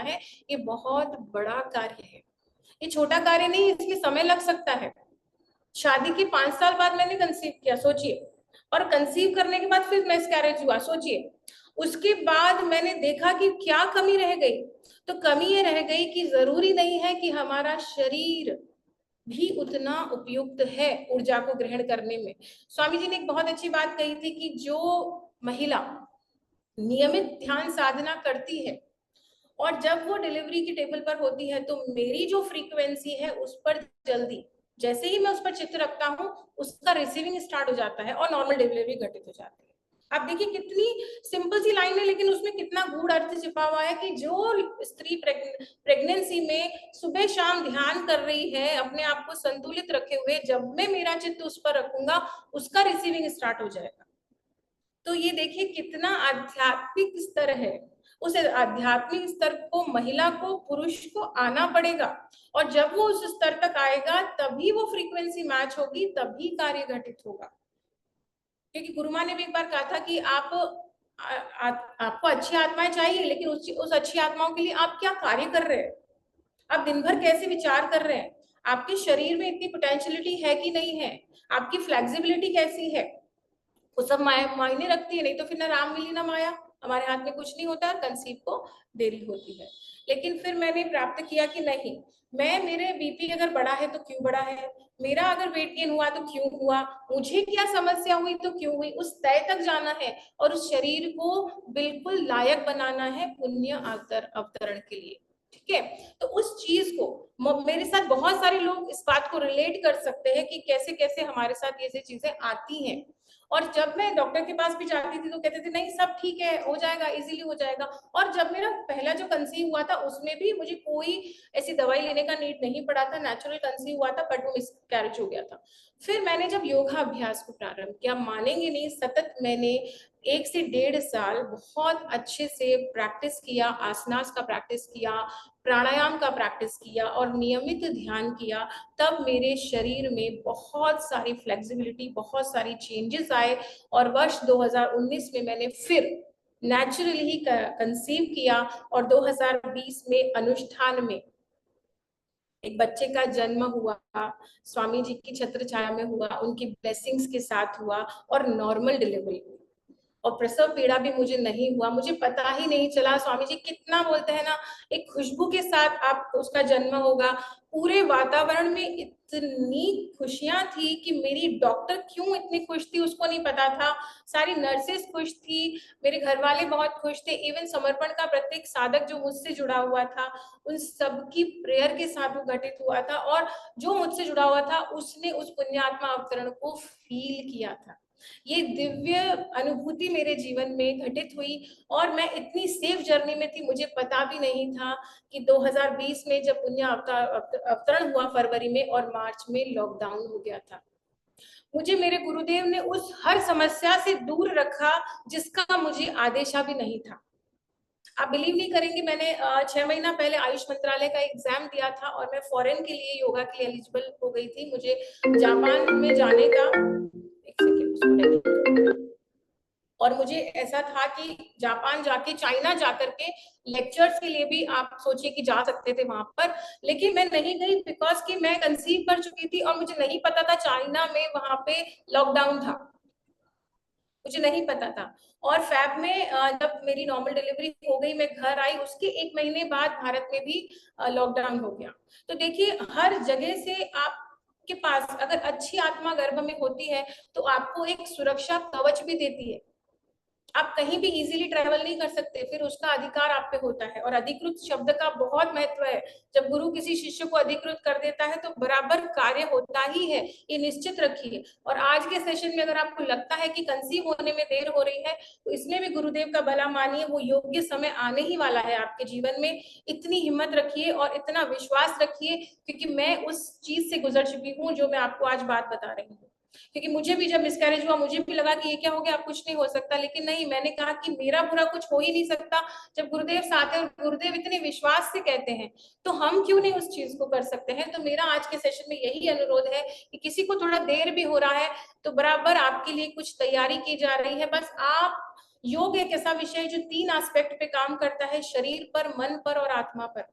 है, ये बहुत बड़ा कार्य है, ये छोटा कार्य नहीं, इसमें समय लग सकता है। शादी के 5 साल बाद मैंने कंसीव किया, सोचिए, और कंसीव करने के बाद फिर मिसकैरेज हुआ, सोचिए। उसके बाद मैंने देखा कि क्या कमी रह गई, तो कमी ये रह गई कि जरूरी नहीं है कि हमारा शरीर भी उतना उपयुक्त है ऊर्जा को ग्रहण करने में। स्वामी जी ने एक बहुत अच्छी बात कही थी कि जो महिला नियमित ध्यान साधना करती है और जब वो डिलीवरी की टेबल पर होती है, तो मेरी जो फ्रीक्वेंसी है उस पर जल्दी, जैसे ही मैं उस पर चित्त रखता हूँ, उसका रिसीविंग स्टार्ट हो जाता है और नॉर्मल डिलीवरी घटित हो जाती है। आप देखिए कितनी सिंपल सी लाइन है, लेकिन उसमें कितना गूढ़ अर्थ छिपा हुआ है कि जो स्त्री प्रेगनेंसी में सुबह शाम ध्यान कर रही है, अपने आप को संतुलित रखे हुए, जब मैं मेरा चित्त उस पर रखूंगा, उसका रिसीविंग स्टार्ट हो जाएगा। तो ये देखिए कितना आध्यात्मिक स्तर है। उस आध्यात्मिक स्तर को महिला को, पुरुष को आना पड़ेगा, और जब वो उस स्तर तक आएगा तभी वो फ्रीक्वेंसी मैच होगी, तभी कार्य घटित होगा। क्योंकि गुरु माँ ने भी एक बार कहा था कि आपको अच्छी आत्माएं चाहिए, लेकिन उस अच्छी आत्माओं के लिए आप क्या कार्य कर रहे हैं, आप दिन भर कैसे विचार कर रहे हैं, आपके शरीर में इतनी पोटेंशियलिटी है कि नहीं है, आपकी फ्लेक्सिबिलिटी कैसी है, वो सब मायने रखती है। नहीं तो फिर ना राम मिली ना माया, हमारे हाथ में कुछ नहीं होता, कंसीव को देरी होती है। लेकिन फिर मैंने प्राप्त किया कि नहीं, मेरे बीपी अगर बढ़ा है तो क्यों बढ़ा है, मेरा अगर वेट गेन हुआ तो क्यों हुआ, मुझे क्या समस्या हुई तो क्यों हुई, उस तय तक जाना है और उस शरीर को बिल्कुल लायक बनाना है पुण्य अवतरण के लिए। ठीक है, तो उस चीज को मेरे साथ बहुत सारे लोग इस बात को रिलेट कर सकते हैं कि कैसे कैसे हमारे साथ ये चीजें आती हैं। और जब मैं डॉक्टर के पास भी जाती थी तो कहते थे नहीं सब ठीक है, हो जाएगा, इजीली हो जाएगा। और जब मेरा पहला जो कंसीव हुआ था उसमें भी मुझे कोई ऐसी दवाई लेने का नीड नहीं पड़ा था, नेचुरल कंसीव हुआ था, बट वो मिसकैरेज हो गया था। फिर मैंने जब योगा अभ्यास को प्रारंभ किया, मानेंगे नहीं, सतत मैंने 1 से 1.5 साल बहुत अच्छे से प्रैक्टिस किया, आसनास का प्रैक्टिस किया, प्राणायाम का प्रैक्टिस किया और नियमित ध्यान किया। तब मेरे शरीर में बहुत सारी फ्लेक्सिबिलिटी, बहुत सारी चेंजेस आए, और वर्ष 2019 में मैंने फिर नेचुरली ही कंसीव किया, और 2020 में अनुष्ठान में एक बच्चे का जन्म हुआ, स्वामी जी की छत्र छाया में हुआ, उनकी ब्लेसिंग्स के साथ हुआ, और नॉर्मल डिलीवरी हुई, और प्रसव पीड़ा भी मुझे नहीं हुआ, मुझे पता ही नहीं चला। स्वामी जी कितना बोलते हैं ना, एक खुशबू के साथ आप उसका जन्म होगा। पूरे वातावरण में इतनी खुशियां थी कि मेरी डॉक्टर क्यों इतनी खुश थी उसको नहीं पता था, सारी नर्सेस खुश थी, मेरे घर वाले बहुत खुश थे, इवन समर्पण का प्रत्येक साधक जो मुझसे जुड़ा हुआ था, उन सबकी प्रेयर के साथ वो घटित हुआ था, और जो मुझसे जुड़ा हुआ था उसने उस पुण्यात्मा अवतरण को फील किया था। ये दिव्य अनुभूति मेरे जीवन में घटित हुई, और मैं इतनी सेफ जर्नी में थी, मुझे पता भी नहीं था कि 2020 में जब पुण्य अवतरण हुआ फरवरी में, और मार्च में लॉकडाउन हो गया था। मुझे मेरे गुरुदेव ने उस हर समस्या से दूर रखा जिसका मुझे आदेशा भी नहीं था। आप बिलीव नहीं करेंगे, मैंने 6 महीना पहले आयुष मंत्रालय का एग्जाम दिया था, और मैं फॉरेन के लिए योगा के लिए एलिजिबल हो गई थी। मुझे जापान में जाने का, एक सेकेंड, और मुझे ऐसा था कि जापान जाके, चाइना जाकर के लेक्चर्स के लिए भी आप सोचिए कि जा सकते थे वहां पर, लेकिन मैं नहीं गई बिकॉज कि मैं कंसीव कर चुकी थी, और मुझे नहीं पता था चाइना में वहां पे लॉकडाउन था, मुझे नहीं पता था। और फैब में जब मेरी नॉर्मल डिलीवरी हो गई, मैं घर आई, उसके 1 महीने बाद भारत में भी लॉकडाउन हो गया। तो देखिए हर जगह से आपके पास अगर अच्छी आत्मा गर्भ में होती है तो आपको एक सुरक्षा कवच भी देती है। आप कहीं भी इजीली ट्रेवल नहीं कर सकते, फिर उसका अधिकार आप पे होता है, और अधिकृत शब्द का बहुत महत्व है। जब गुरु किसी शिष्य को अधिकृत कर देता है तो बराबर कार्य होता ही है, ये निश्चित रखिए। और आज के सेशन में अगर आपको लगता है कि कंसीव होने में देर हो रही है, तो इसमें भी गुरुदेव का भला मानिए, वो योग्य समय आने ही वाला है आपके जीवन में। इतनी हिम्मत रखिए और इतना विश्वास रखिए, क्योंकि मैं उस चीज से गुजर चुकी हूँ जो मैं आपको आज बात बता रही हूँ। क्योंकि मुझे भी जब मिसकैरेज हुआ, मुझे भी लगा कि ये क्या हो गया, अब कुछ नहीं हो सकता, लेकिन नहीं, मैंने कहा कि मेरा बुरा कुछ हो ही नहीं सकता। जब गुरुदेव साथ है और गुरुदेव इतने विश्वास से कहते हैं, तो हम क्यों नहीं उस चीज को कर सकते हैं। तो मेरा आज के सेशन में यही अनुरोध है कि किसी को थोड़ा देर भी हो रहा है तो बराबर आपके लिए कुछ तैयारी की जा रही है, बस आप योग एक ऐसा विषय है जो 3 एस्पेक्ट पे काम करता है, शरीर पर, मन पर और आत्मा पर।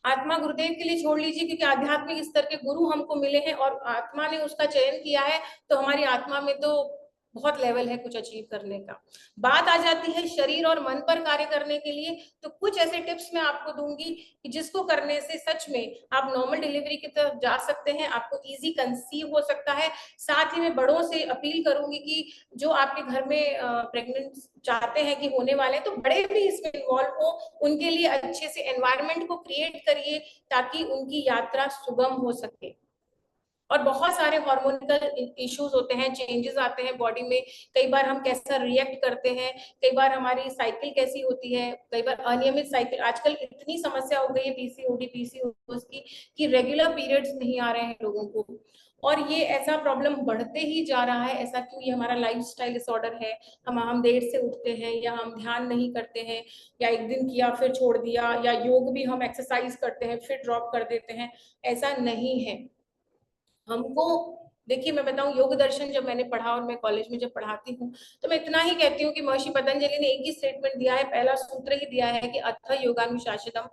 आत्मा गुरुदेव के लिए छोड़ लीजिए, क्योंकि आध्यात्मिक स्तर के गुरु हमको मिले हैं और आत्मा ने उसका चयन किया है, तो हमारी आत्मा में तो बहुत लेवल है कुछ अचीव करने का। बात आ जाती है शरीर और मन पर कार्य करने के लिए, तो कुछ ऐसे टिप्स मैं आपको दूंगी कि जिसको करने से सच में आप नॉर्मल डिलीवरी की तरफ जा सकते हैं, आपको इजी कंसीव हो सकता है। साथ ही मैं बड़ों से अपील करूंगी कि जो आपके घर में प्रेग्नेंट चाहते हैं कि होने वाले हैं, तो बड़े भी इसमें इन्वॉल्व हो, उनके लिए अच्छे से एनवायरनमेंट को क्रिएट करिए ताकि उनकी यात्रा सुगम हो सके। और बहुत सारे हार्मोनिकल इश्यूज होते हैं, चेंजेस आते हैं बॉडी में, कई बार हम कैसा रिएक्ट करते हैं, कई बार हमारी साइकिल कैसी होती है, कई बार अनियमित साइकिल, आजकल इतनी समस्या हो गई है पीसीओडी पीसीओएस की कि रेगुलर पीरियड्स नहीं आ रहे हैं लोगों को, और ये ऐसा प्रॉब्लम बढ़ते ही जा रहा है। ऐसा क्यों? ये हमारा लाइफस्टाइल डिसऑर्डर है, हम देर से उठते हैं, या हम ध्यान नहीं करते हैं, या एक दिन किया फिर छोड़ दिया, या योग भी हम एक्सरसाइज करते हैं फिर ड्रॉप कर देते हैं। ऐसा नहीं है। हमको, देखिए मैं बताऊं, योग दर्शन जब मैंने पढ़ा और मैं कॉलेज में जब पढ़ाती हूँ, तो मैं इतना ही कहती हूँ कि महर्षि पतंजलि ने एक ही स्टेटमेंट दिया है, पहला सूत्र ही दिया है कि अथ योगानुशासितम।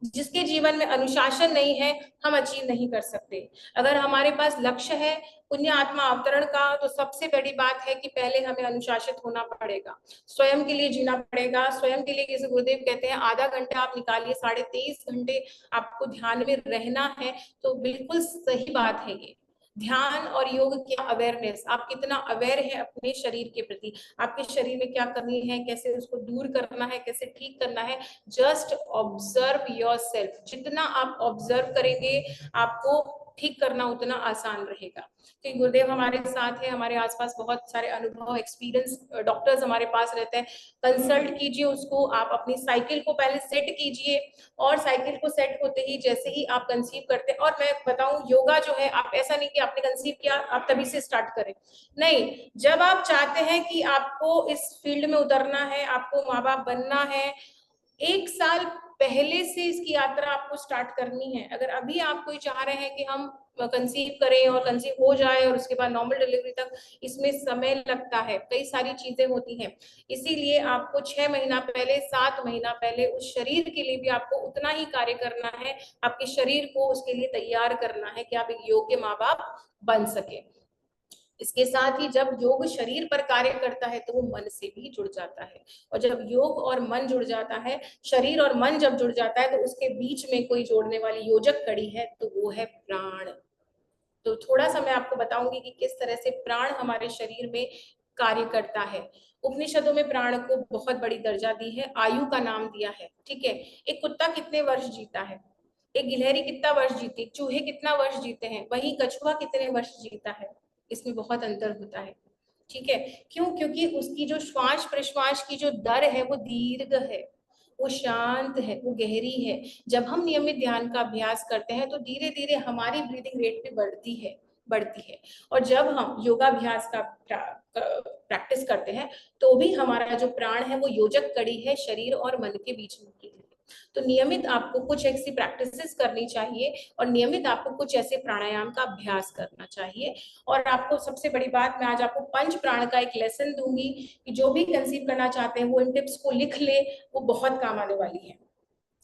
जिसके जीवन में अनुशासन नहीं है, हम अचीव नहीं कर सकते। अगर हमारे पास लक्ष्य है पुण्य आत्मा अवतरण का, तो सबसे बड़ी बात है कि पहले हमें अनुशासित होना पड़ेगा, स्वयं के लिए जीना पड़ेगा। स्वयं के लिए, जैसे गुरुदेव कहते हैं, आधा घंटा आप निकालिए, 23.5 घंटे आपको ध्यान में रहना है। तो बिल्कुल सही बात है ये। ध्यान और योग की अवेयरनेस, आप कितना अवेयर है अपने शरीर के प्रति, आपके शरीर में क्या कमी है, कैसे उसको दूर करना है, कैसे ठीक करना है। Just observe yourself. जितना आप ऑब्जर्व करेंगे, आपको ठीक करना उतना आसान रहेगा। क्योंकि गुरुदेव हमारे साथ है, हमारे आसपास बहुत सारे अनुभव, एक्सपीरियंस डॉक्टर्स हमारे पास रहते हैं। कंसल्ट कीजिए उसको, आप अपनी साइकिल को पहले सेट कीजिए, और साइकिल को सेट होते ही, जैसे ही आप कंसीव करते हैं, और मैं बताऊं, योगा जो है, आप ऐसा नहीं कि आपने कंसीव किया आप तभी से स्टार्ट करें, नहीं। जब आप चाहते हैं कि आपको इस फील्ड में उतरना है, आपको माँ बाप बनना है, 1 साल पहले से इसकी यात्रा आपको स्टार्ट करनी है। अगर अभी आप कोई चाह रहे हैं कि हम कंसीव करें और कंसीव हो जाए और उसके बाद नॉर्मल डिलीवरी तक, इसमें समय लगता है, कई सारी चीजें होती हैं। इसीलिए आपको 6 महीना पहले, 7 महीना पहले उस शरीर के लिए भी आपको उतना ही कार्य करना है, आपके शरीर को उसके लिए तैयार करना है कि आप एक योग्य माँ बाप बन सके। इसके साथ ही जब योग शरीर पर कार्य करता है तो वो मन से भी जुड़ जाता है, और जब योग और मन जुड़ जाता है, शरीर और मन जब जुड़ जाता है, तो उसके बीच में कोई जोड़ने वाली योजक कड़ी है, तो वो है प्राण। तो थोड़ा सा मैं आपको बताऊंगी कि किस तरह से प्राण हमारे शरीर में कार्य करता है। उपनिषदों में प्राण को बहुत बड़ी दर्जा दी है, आयु का नाम दिया है, ठीक है। एक कुत्ता कितने वर्ष जीता है, एक गिलहरी कितना वर्ष जीती, चूहे कितना वर्ष जीते हैं, वही कछुआ कितने वर्ष जीता है, इसमें बहुत अंतर होता है, ठीक है। क्यों? क्योंकि उसकी जो श्वास प्रश्वास की जो दर है वो दीर्घ है, वो शांत है, वो गहरी है। जब हम नियमित ध्यान का अभ्यास करते हैं तो धीरे धीरे हमारी ब्रीदिंग रेट भी बढ़ती है। और जब हम योगाभ्यास का प्रैक्टिस करते हैं, तो भी हमारा जो प्राण है वो योजक कड़ी है शरीर और मन के बीच में की। तो नियमित आपको कुछ ऐसी प्रैक्टिसेस करनी चाहिए, और नियमित आपको कुछ ऐसे प्राणायाम का अभ्यास करना चाहिए। और आपको सबसे बड़ी बात, मैं आज आपको पंच प्राण का एक लेसन दूंगी कि जो भी कंसीव करना चाहते हैं वो इन टिप्स को लिख ले, वो बहुत काम आने वाली है।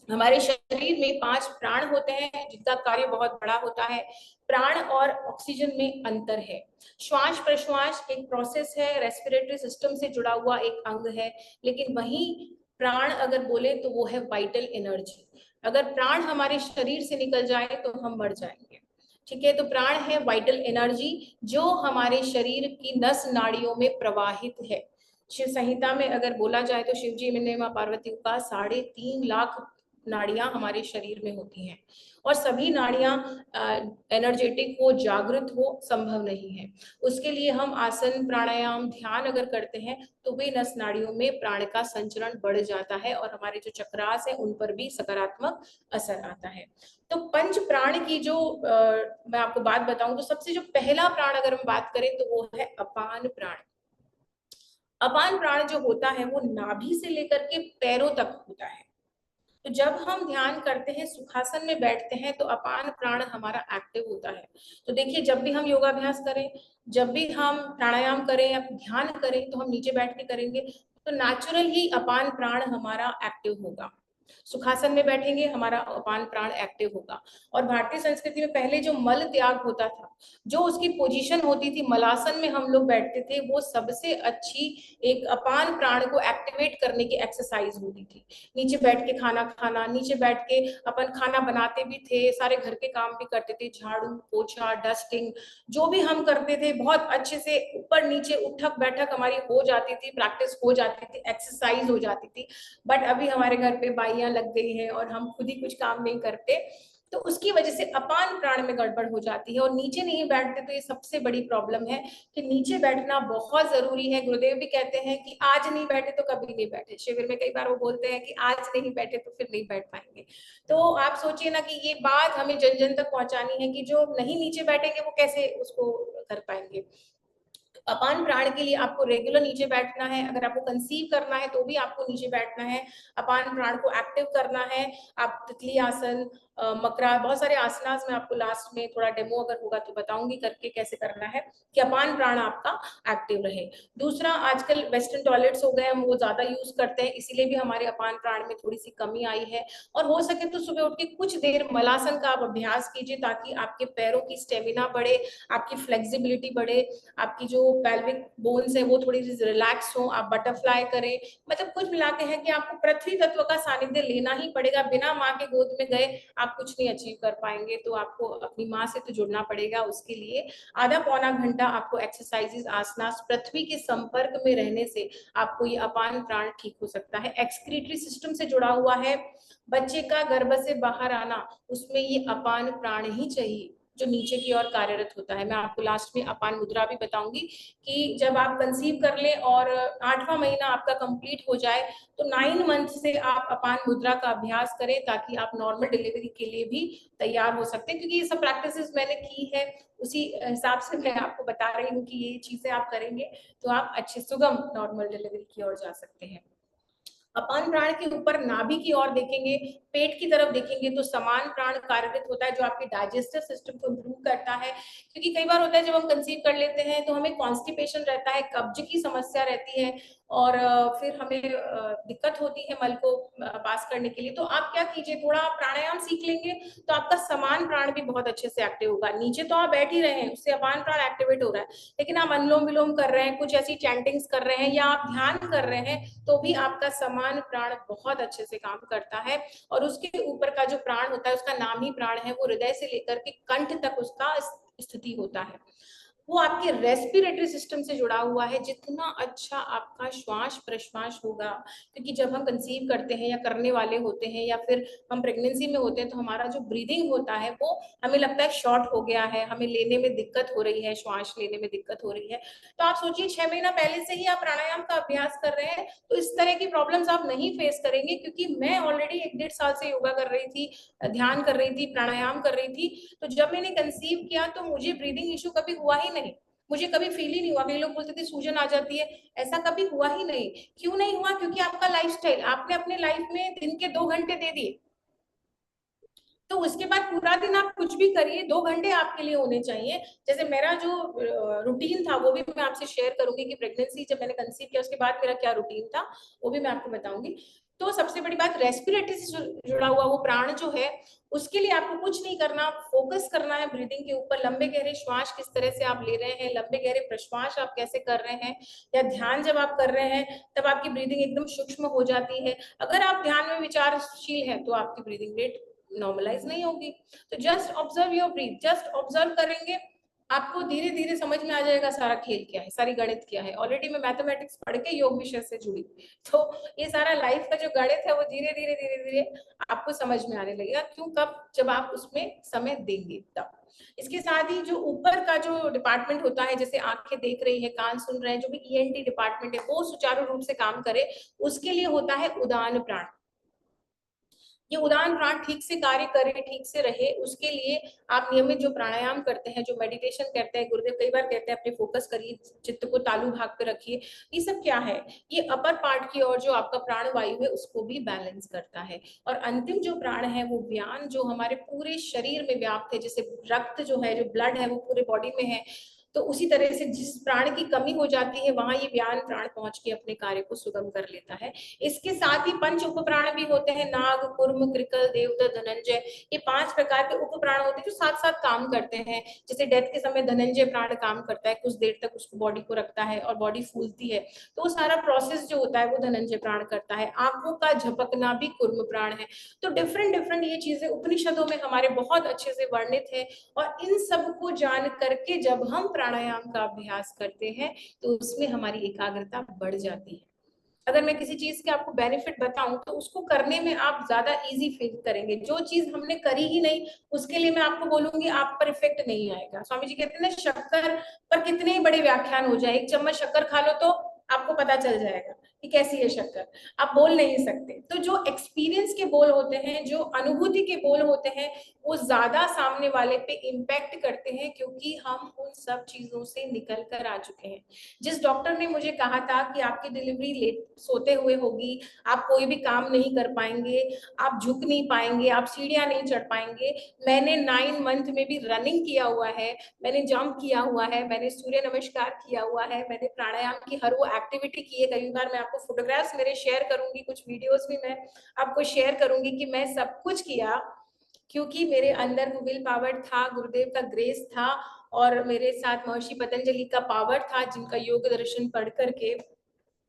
हमारे शरीर में 5 प्राण होते हैं जिनका कार्य बहुत बड़ा होता है। प्राण और ऑक्सीजन में अंतर है। श्वास प्रश्वास एक प्रोसेस है, रेस्पिरेटरी सिस्टम से जुड़ा हुआ एक अंग है, लेकिन वही प्राण अगर बोले तो वो है वाइटल एनर्जी। अगर प्राण हमारे शरीर से निकल जाए तो हम मर जाएंगे, ठीक है। तो प्राण है वाइटल एनर्जी जो हमारे शरीर की नस नाड़ियों में प्रवाहित है। शिव संहिता में अगर बोला जाए तो शिव जी ने मां पार्वती का 3.5 लाख नाड़ियां हमारे शरीर में होती हैं, और सभी नाड़ियां एनर्जेटिक हो, जागृत हो, संभव नहीं है। उसके लिए हम आसन, प्राणायाम, ध्यान अगर करते हैं तो वे नस नाड़ियों में प्राण का संचरण बढ़ जाता है, और हमारे जो चक्रास है उन पर भी सकारात्मक असर आता है। तो पंच प्राण की जो मैं आपको बात बताऊं, तो सबसे जो पहला प्राण अगर हम बात करें तो वो है अपान प्राण। अपान प्राण जो होता है वो नाभि से लेकर के पैरों तक होता है। तो जब हम ध्यान करते हैं, सुखासन में बैठते हैं, तो अपान प्राण हमारा एक्टिव होता है। तो देखिए, जब भी हम योगाभ्यास करें, जब भी हम प्राणायाम करें या ध्यान करें, तो हम नीचे बैठ के करेंगे, तो नेचुरल ही अपान प्राण हमारा एक्टिव होगा। सुखासन में बैठेंगे, हमारा अपान प्राण एक्टिव होगा। और भारतीय संस्कृति में पहले जो मल त्याग होता था, जो उसकी पोजीशन होती थी, मलासन में हम लोग बैठते थे, वो सबसे अच्छी एक अपान प्राण को एक्टिवेट करने की एक्सरसाइज होती थी। नीचे बैठ के खाना खाना, नीचे बैठ के अपन खाना बनाते भी थे, सारे घर के काम भी करते थे, झाड़ू पोछा डस्टिंग जो भी हम करते थे, बहुत अच्छे से ऊपर नीचे उठक बैठक हमारी हो जाती थी, प्रैक्टिस हो जाती थी, एक्सरसाइज हो जाती थी। बट अभी हमारे घर पे बाइयां लग गई है और हम खुद ही कुछ काम नहीं करते, तो उसकी वजह से अपान प्राण में गड़बड़ हो जाती है और नीचे नहीं बैठते। तो ये सबसे बड़ी प्रॉब्लम है कि नीचे बैठना बहुत जरूरी है। गुरुदेव भी कहते हैं कि आज नहीं बैठे तो कभी नहीं बैठे। शिविर में कई बार वो बोलते हैं कि आज नहीं बैठे तो फिर नहीं बैठ पाएंगे। तो आप सोचिए ना कि ये बात हमें जन जन तक पहुंचानी है कि जो नहीं नीचे बैठेंगे वो कैसे उसको कर पाएंगे। अपान प्राण के लिए आपको रेगुलर नीचे बैठना है। अगर आपको कंसीव करना है तो भी आपको नीचे बैठना है, अपान प्राण को एक्टिव करना है। आप तितली आसन, मकरा, बहुत सारे आसनास में आपको लास्ट में थोड़ा डेमो अगर होगा तो बताऊंगी करके कैसे करना है कि अपान प्राण आपका एक्टिव रहे। दूसरा, आजकल वेस्टर्न टॉयलेट्स हो गए, हम वो ज्यादा यूज करते हैं, इसीलिए भी हमारे अपान प्राण में थोड़ी सी कमी आई है। और हो सके तो सुबह उठ के कुछ देर मलासन का आप अभ्यास कीजिए, ताकि आपके पैरों की स्टेमिना बढ़े, आपकी फ्लेक्सिबिलिटी बढ़े, आपकी जो पेल्विक बोन्स है वो थोड़ी सी रिलैक्स हो, आप बटरफ्लाई करें। मतलब कुछ मिला के है कि आपको पृथ्वी तत्व का सानिध्य लेना ही पड़ेगा। बिना माँ के गोद में गए आप कुछ नहीं अचीव कर पाएंगे, तो आपको अपनी माँ से तो जुड़ना पड़ेगा। उसके लिए आधा पौना घंटा आपको एक्सरसाइजेस, आसनास, पृथ्वी के संपर्क में रहने से आपको ये अपान प्राण ठीक हो सकता है। एक्सक्रीटरी सिस्टम से जुड़ा हुआ है, बच्चे का गर्भ से बाहर आना, उसमें ये अपान प्राण ही चाहिए जो नीचे की ओर कार्यरत होता है। मैं आपको लास्ट में अपान मुद्रा भी बताऊंगी कि जब आप कंसीव कर ले और 8वां महीना आपका कंप्लीट हो जाए, तो 9 मंथ से आप अपान मुद्रा का अभ्यास करें, ताकि आप नॉर्मल डिलीवरी के लिए भी तैयार हो सकते हैं। क्योंकि ये सब प्रैक्टिसेस मैंने की है, उसी हिसाब से मैं आपको बता रही हूँ कि ये चीजें आप करेंगे तो आप अच्छे सुगम नॉर्मल डिलीवरी की ओर जा सकते हैं। अपान प्राण के ऊपर नाभि की ओर देखेंगे, पेट की तरफ देखेंगे, तो समान प्राण कार्यरत होता है, जो आपके डाइजेस्टिव सिस्टम को इम्प्रूव करता है। क्योंकि कई बार होता है जब हम कंसीव कर लेते हैं तो हमें कॉन्स्टिपेशन रहता है, कब्ज की समस्या रहती है, और फिर हमें दिक्कत होती है मल को पास करने के लिए। तो आप क्या कीजिए, थोड़ा प्राणायाम सीख लेंगे तो आपका समान प्राण भी बहुत अच्छे से एक्टिव होगा। नीचे तो आप बैठ ही रहे हैं, उससे अपान प्राण एक्टिवेट हो रहा है, लेकिन आप अनुलोम विलोम कर रहे हैं, कुछ ऐसी चैंटिंग्स कर रहे हैं, या आप ध्यान कर रहे हैं, तो भी आपका समान प्राण बहुत अच्छे से काम करता है। और उसके ऊपर का जो प्राण होता है, उसका नाम ही प्राण है, वो हृदय से लेकर के कंठ तक उसका स्थिति होता है। वो आपके रेस्पिरेटरी सिस्टम से जुड़ा हुआ है। जितना अच्छा आपका श्वास प्रश्वास होगा, क्योंकि जब हम कंसीव करते हैं या करने वाले होते हैं या फिर हम प्रेगनेंसी में होते हैं, तो हमारा जो ब्रीदिंग होता है वो हमें लगता है शॉर्ट हो गया है, हमें लेने में दिक्कत हो रही है, श्वास लेने में दिक्कत हो रही है। तो आप सोचिए, 6 महीना पहले से ही आप प्राणायाम का अभ्यास कर रहे हैं, तो इस तरह की प्रॉब्लम्स आप नहीं फेस करेंगे। क्योंकि मैं ऑलरेडी 1 डेढ़ साल से योगा कर रही थी, ध्यान कर रही थी, प्राणायाम कर रही थी। तो जब मैंने कंसीव किया तो मुझे ब्रीदिंग इशू कभी हुआ ही नहीं, मुझे कभी फील ही नहीं हुआ। कई लोग बोलते थे सूजन आ जाती है, ऐसा कभी हुआ ही नहीं। क्यों नहीं हुआ? क्योंकि आपका लाइफस्टाइल, आपने अपने लाइफ में दिन के 2 घंटे दे दिए, तो उसके बाद पूरा दिन आप कुछ भी करिए, 2 घंटे आपके लिए होने चाहिए। जैसे मेरा जो रूटीन था वो भी मैं आपसे शेयर करूंगी कि प्रेगनेंसी जब मैंने कंसीव किया उसके बाद मेरा क्या रूटीन था, वो भी मैं आपको बताऊंगी। तो सबसे बड़ी बात, रेस्पिरेटरी से जुड़ा हुआ वो प्राण जो है, उसके लिए आपको कुछ नहीं करना, फोकस करना है ब्रीदिंग के ऊपर। लंबे गहरे श्वास किस तरह से आप ले रहे हैं, लंबे गहरे प्रश्वास आप कैसे कर रहे हैं, या ध्यान जब आप कर रहे हैं तब आपकी ब्रीदिंग एकदम सूक्ष्म हो जाती है। अगर आप ध्यान में विचारशील है तो आपकी ब्रीदिंग रेट नॉर्मलाइज नहीं होगी। तो just observe your breathe, just observe करेंगे, आपको धीरे धीरे समझ में आ जाएगा सारा खेल क्या है, सारी गणित क्या है। ऑलरेडी मैं मैथमेटिक्स पढ़ के योग विषय से जुड़ी, तो ये सारा लाइफ का जो गणित है वो धीरे धीरे धीरे धीरे आपको समझ में आने लगेगा। क्यों? कब? जब आप उसमें समय देंगे तब। इसके साथ ही जो ऊपर का जो डिपार्टमेंट होता है, जैसे आंखें देख रही है, कान सुन रहे हैं, जो भी ईएनटी डिपार्टमेंट है वो सुचारू रूप से काम करे, उसके लिए होता है उदान प्राण। ये उदान प्राण ठीक से कार्य करे, ठीक से रहे, उसके लिए आप नियमित जो प्राणायाम करते हैं, जो मेडिटेशन करते हैं, गुरुदेव कई बार कहते हैं अपने फोकस करिए, चित्त को तालु भाग पे रखिए। ये सब क्या है? ये अपर पार्ट की ओर जो आपका प्राण वायु है उसको भी बैलेंस करता है। और अंतिम जो प्राण है वो व्यान, जो हमारे पूरे शरीर में व्याप्त है, जैसे रक्त जो है, जो ब्लड है वो पूरे बॉडी में है, तो उसी तरह से जिस प्राण की कमी हो जाती है वहां ये व्यान प्राण पहुंच के अपने कार्य को सुगम कर लेता है। इसके साथ ही पंच उप प्राण भी होते हैं, नाग, कुर्म, कृकल, देवदत्त, धनंजय। ये 5 प्रकार के उप प्राण होते हैं जो साथ साथ काम करते हैं। जैसे डेथ के समय धनंजय प्राण काम करता है, कुछ देर तक उसको बॉडी को रखता है और बॉडी फूलती है, तो वो सारा प्रोसेस जो होता है वो धनंजय प्राण करता है। आंखों का झपकना भी कुर्म प्राण है। तो डिफरेंट डिफरेंट ये चीजें उपनिषदों में हमारे बहुत अच्छे से वर्णित है। और इन सब को जान करके जब हम प्राणायाम का अभ्यास करते हैं तो उसमें हमारी एकाग्रता बढ़ जाती है। अगर मैं किसी चीज के आपको बेनिफिट बताऊं तो उसको करने में आप ज्यादा इजी फील करेंगे। जो चीज हमने करी ही नहीं उसके लिए मैं आपको बोलूंगी आप पर इफेक्ट नहीं आएगा। स्वामी जी कहते हैं ना, शक्कर पर कितने ही बड़े व्याख्यान हो जाए, 1 चम्मच शक्कर खा लो तो आपको पता चल जाएगा कि कैसी है शक्कर, आप बोल नहीं सकते। तो जो एक्सपीरियंस के बोल होते हैं, जो अनुभूति के बोल होते हैं, वो ज्यादा सामने वाले पे इम्पैक्ट करते हैं, क्योंकि हम उन सब चीजों से निकल कर आ चुके हैं। जिस डॉक्टर ने मुझे कहा था कि आपकी डिलीवरी लेट सोते हुए होगी, आप कोई भी काम नहीं कर पाएंगे, आप झुक नहीं पाएंगे, आप सीढ़ियां नहीं चढ़ पाएंगे, मैंने 9 मंथ में भी रनिंग किया हुआ है, मैंने जंप किया हुआ है, मैंने सूर्य नमस्कार किया हुआ है, मैंने प्राणायाम की हर वो एक्टिविटी की है। कई बार मैं आपको फोटोग्राफ्स मेरे शेयर करूंगी, कुछ वीडियोस भी मैं आपको शेयर करूंगी कि मैं सब कुछ किया, क्योंकि मेरे अंदर वो विल पावर था, गुरुदेव का ग्रेस था, और मेरे साथ महर्षि पतंजलि का पावर था, जिनका योग दर्शन पढ़ करके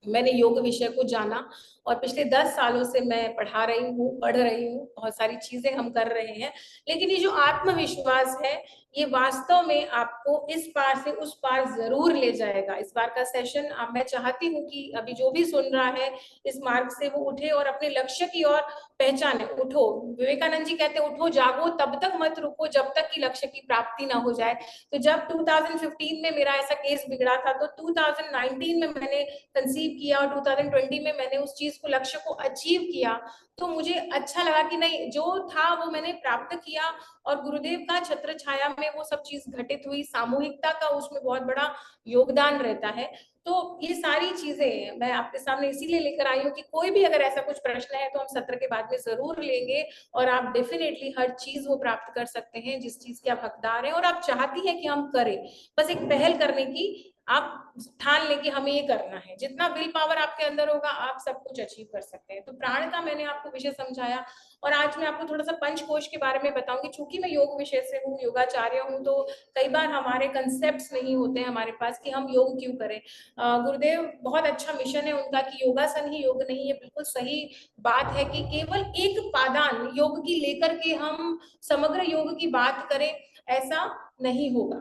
मैंने योग विषय को जाना। और पिछले 10 सालों से मैं पढ़ा रही हूँ, पढ़ रही हूँ, बहुत सारी चीजें हम कर रहे हैं। लेकिन ये जो आत्मविश्वास है, ये वास्तव में आपको इस पार से उस पार जरूर ले जाएगा। इस बार का सेशन अब मैं चाहती हूँ कि अभी जो भी सुन रहा है इस मार्ग से वो उठे और अपने लक्ष्य की ओर पहचाने। उठो, विवेकानंद जी कहते हैं उठो जागो, तब तक मत रुको जब तक कि लक्ष्य की प्राप्ति ना हो जाए। तो जब 2015 में मेरा ऐसा केस बिगड़ा था, तो 2019 में मैंने कंसीव किया और 2020 में मैंने उस चीज को, लक्ष्य को अचीव किया। तो मुझे अच्छा लगा कि नहीं, जो था वो मैंने प्राप्त किया, और गुरुदेव का छत्र छाया में वो सब चीज घटित हुई। सामूहिकता का उसमें बहुत बड़ा योगदान रहता है। तो ये सारी चीजें मैं आपके सामने इसीलिए लेकर आई हूँ कि कोई भी अगर ऐसा कुछ प्रश्न है तो हम सत्र के बाद में जरूर लेंगे, और आप डेफिनेटली हर चीज वो प्राप्त कर सकते हैं जिस चीज के आप हकदार हैं और आप चाहती हैं कि हम करें। बस एक पहल करने की आप ठान लें कि हमें ये करना है। जितना विल पावर आपके अंदर होगा आप सब कुछ अचीव कर सकते हैं। तो प्राण का मैंने आपको विषय समझाया, और आज मैं आपको थोड़ा सा पंचकोश के बारे में बताऊंगी। चूंकि मैं योग विषय से हूँ, योगाचार्य हूँ, तो कई बार हमारे कंसेप्ट नहीं होते हैं हमारे पास कि हम योग क्यों करें। गुरुदेव बहुत अच्छा मिशन है उनका कि योगासन ही योग नहीं है। बिल्कुल सही बात है कि केवल एक पादान योग की लेकर के हम समग्र योग की बात करें, ऐसा नहीं होगा,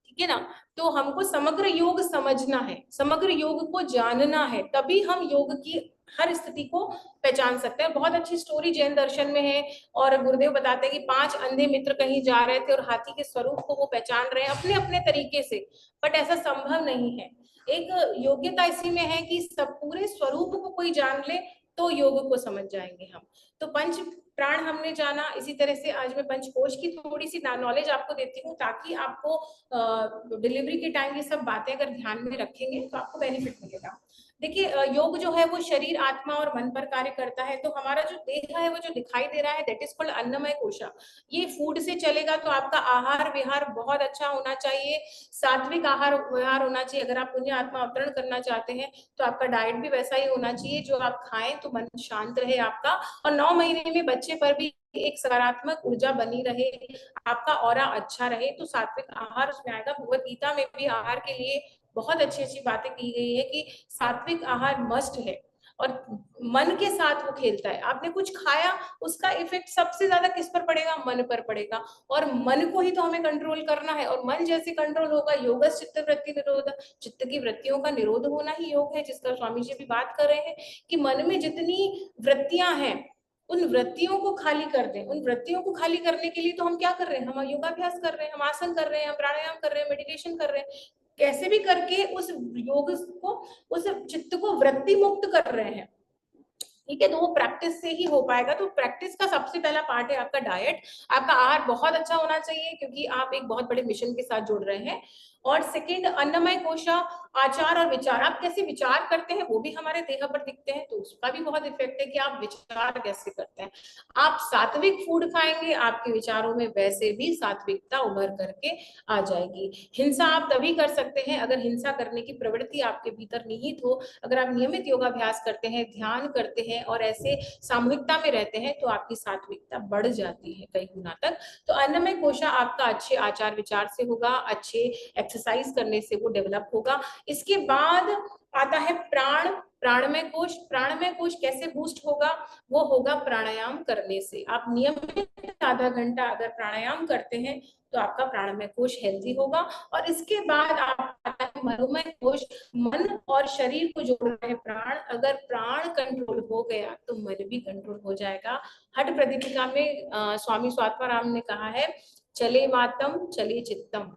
ठीक है ना। तो हमको समग्र योग समझना है, समग्र योग को जानना है, तभी हम योग की हर स्थिति को पहचान सकते हैं। बहुत अच्छी स्टोरी जैन दर्शन में है, और गुरुदेव बताते हैं कि 5 अंधे मित्र कहीं जा रहे थे और हाथी के स्वरूप को वो पहचान रहे हैं अपने अपने तरीके से, बट ऐसा संभव नहीं है। एक योग्यता इसी में है कि सब पूरे स्वरूप को कोई जान ले तो योग को समझ जाएंगे हम। तो पंच प्राण हमने जाना, इसी तरह से आज मैं पंचकोश की थोड़ी सी नॉलेज आपको देती हूँ, ताकि आपको डिलीवरी के टाइम ये सब बातें अगर ध्यान में रखेंगे तो आपको बेनिफिट मिलेगा। देखिए, योग जो है वो शरीर, आत्मा और मन पर कार्य करता है। तो हमारा जो देह है वो जो दिखाई दे रहा है, दैट इज कॉल्ड अन्नमय कोशा। ये फूड से चलेगा, तो आपका आहार विहार बहुत अच्छा होना चाहिए, सात्विक आहार विहार होना चाहिए। अगर आप पुण्य आत्मा अवतरण करना चाहते हैं तो आपका डाइट भी वैसा ही होना चाहिए, जो आप खाएं तो मन शांत रहे आपका, और 9 महीने में बच्चे पर भी एक सकारात्मक ऊर्जा बनी रहे, आपका ऑरा अच्छा रहे। तो सात्विक आहार उसमें आएगा। भगवत गीता में भी आहार के लिए बहुत अच्छी अच्छी बातें की गई है कि सात्विक आहार मस्ट है, और मन के साथ वो खेलता है। आपने कुछ खाया, उसका इफेक्ट सबसे ज्यादा किस पर पड़ेगा? मन पर पड़ेगा, और मन को ही तो हमें कंट्रोल करना है। और मन जैसे कंट्रोल होगा, योग चित्त वृत्ति निरोध, चित्त की वृत्तियों का निरोध होना ही योग है, जिसका स्वामी जी भी बात कर रहे हैं कि मन में जितनी वृत्तियां हैं उन वृत्तियों को खाली कर दें। उन वृत्तियों को खाली करने के लिए तो हम क्या कर रहे हैं? हम योगाभ्यास कर रहे हैं, हम आसन कर रहे हैं, हम प्राणायाम कर रहे हैं, मेडिटेशन कर रहे हैं, कैसे भी करके उस योग को, उस चित्त को वृत्ति मुक्त कर रहे हैं। ठीक है, तो वो प्रैक्टिस से ही हो पाएगा। तो प्रैक्टिस का सबसे पहला पार्ट है आपका डाइट। आपका आहार बहुत अच्छा होना चाहिए, क्योंकि आप एक बहुत बड़े मिशन के साथ जुड़ रहे हैं। और सेकंड, अन्नमय कोशा, आचार और विचार। आप कैसे विचार करते हैं वो भी हमारे देह पर दिखते हैं, तो उसका भी बहुत इफेक्ट है कि आप विचार कैसे करते हैं। आप सात्विक फूड खाएंगे, आपके विचारों में वैसे भी सात्विकता उभर करके आ जाएगी। हिंसा आप तभी कर सकते हैं अगर हिंसा करने की प्रवृत्ति आपके भीतर निहित हो। अगर आप नियमित योगाभ्यास करते हैं, ध्यान करते हैं और ऐसे सामूहिकता में रहते हैं, तो आपकी सात्विकता बढ़ जाती है कई गुना तक। तो अन्नमय कोशा आपका अच्छे आचार विचार से होगा, अच्छे एक्सरसाइज करने से वो डेवलप होगा। इसके बाद आता है प्राण, प्राणमय कोश। प्राणमय कोश कैसे बूस्ट होगा? वो होगा प्राणायाम करने से। आप नियमित आधा घंटा अगर प्राणायाम करते हैं तो आपका प्राणमय कोश हेल्थी होगा। और इसके बाद आता है मनोमय कोश। मन और शरीर को जोड़ रहे प्राण। अगर प्राण कंट्रोल हो गया तो मन भी कंट्रोल हो जाएगा। हठ प्रदीपिका में स्वामी स्वात्माराम ने कहा है, चले वातम चले चित्तम।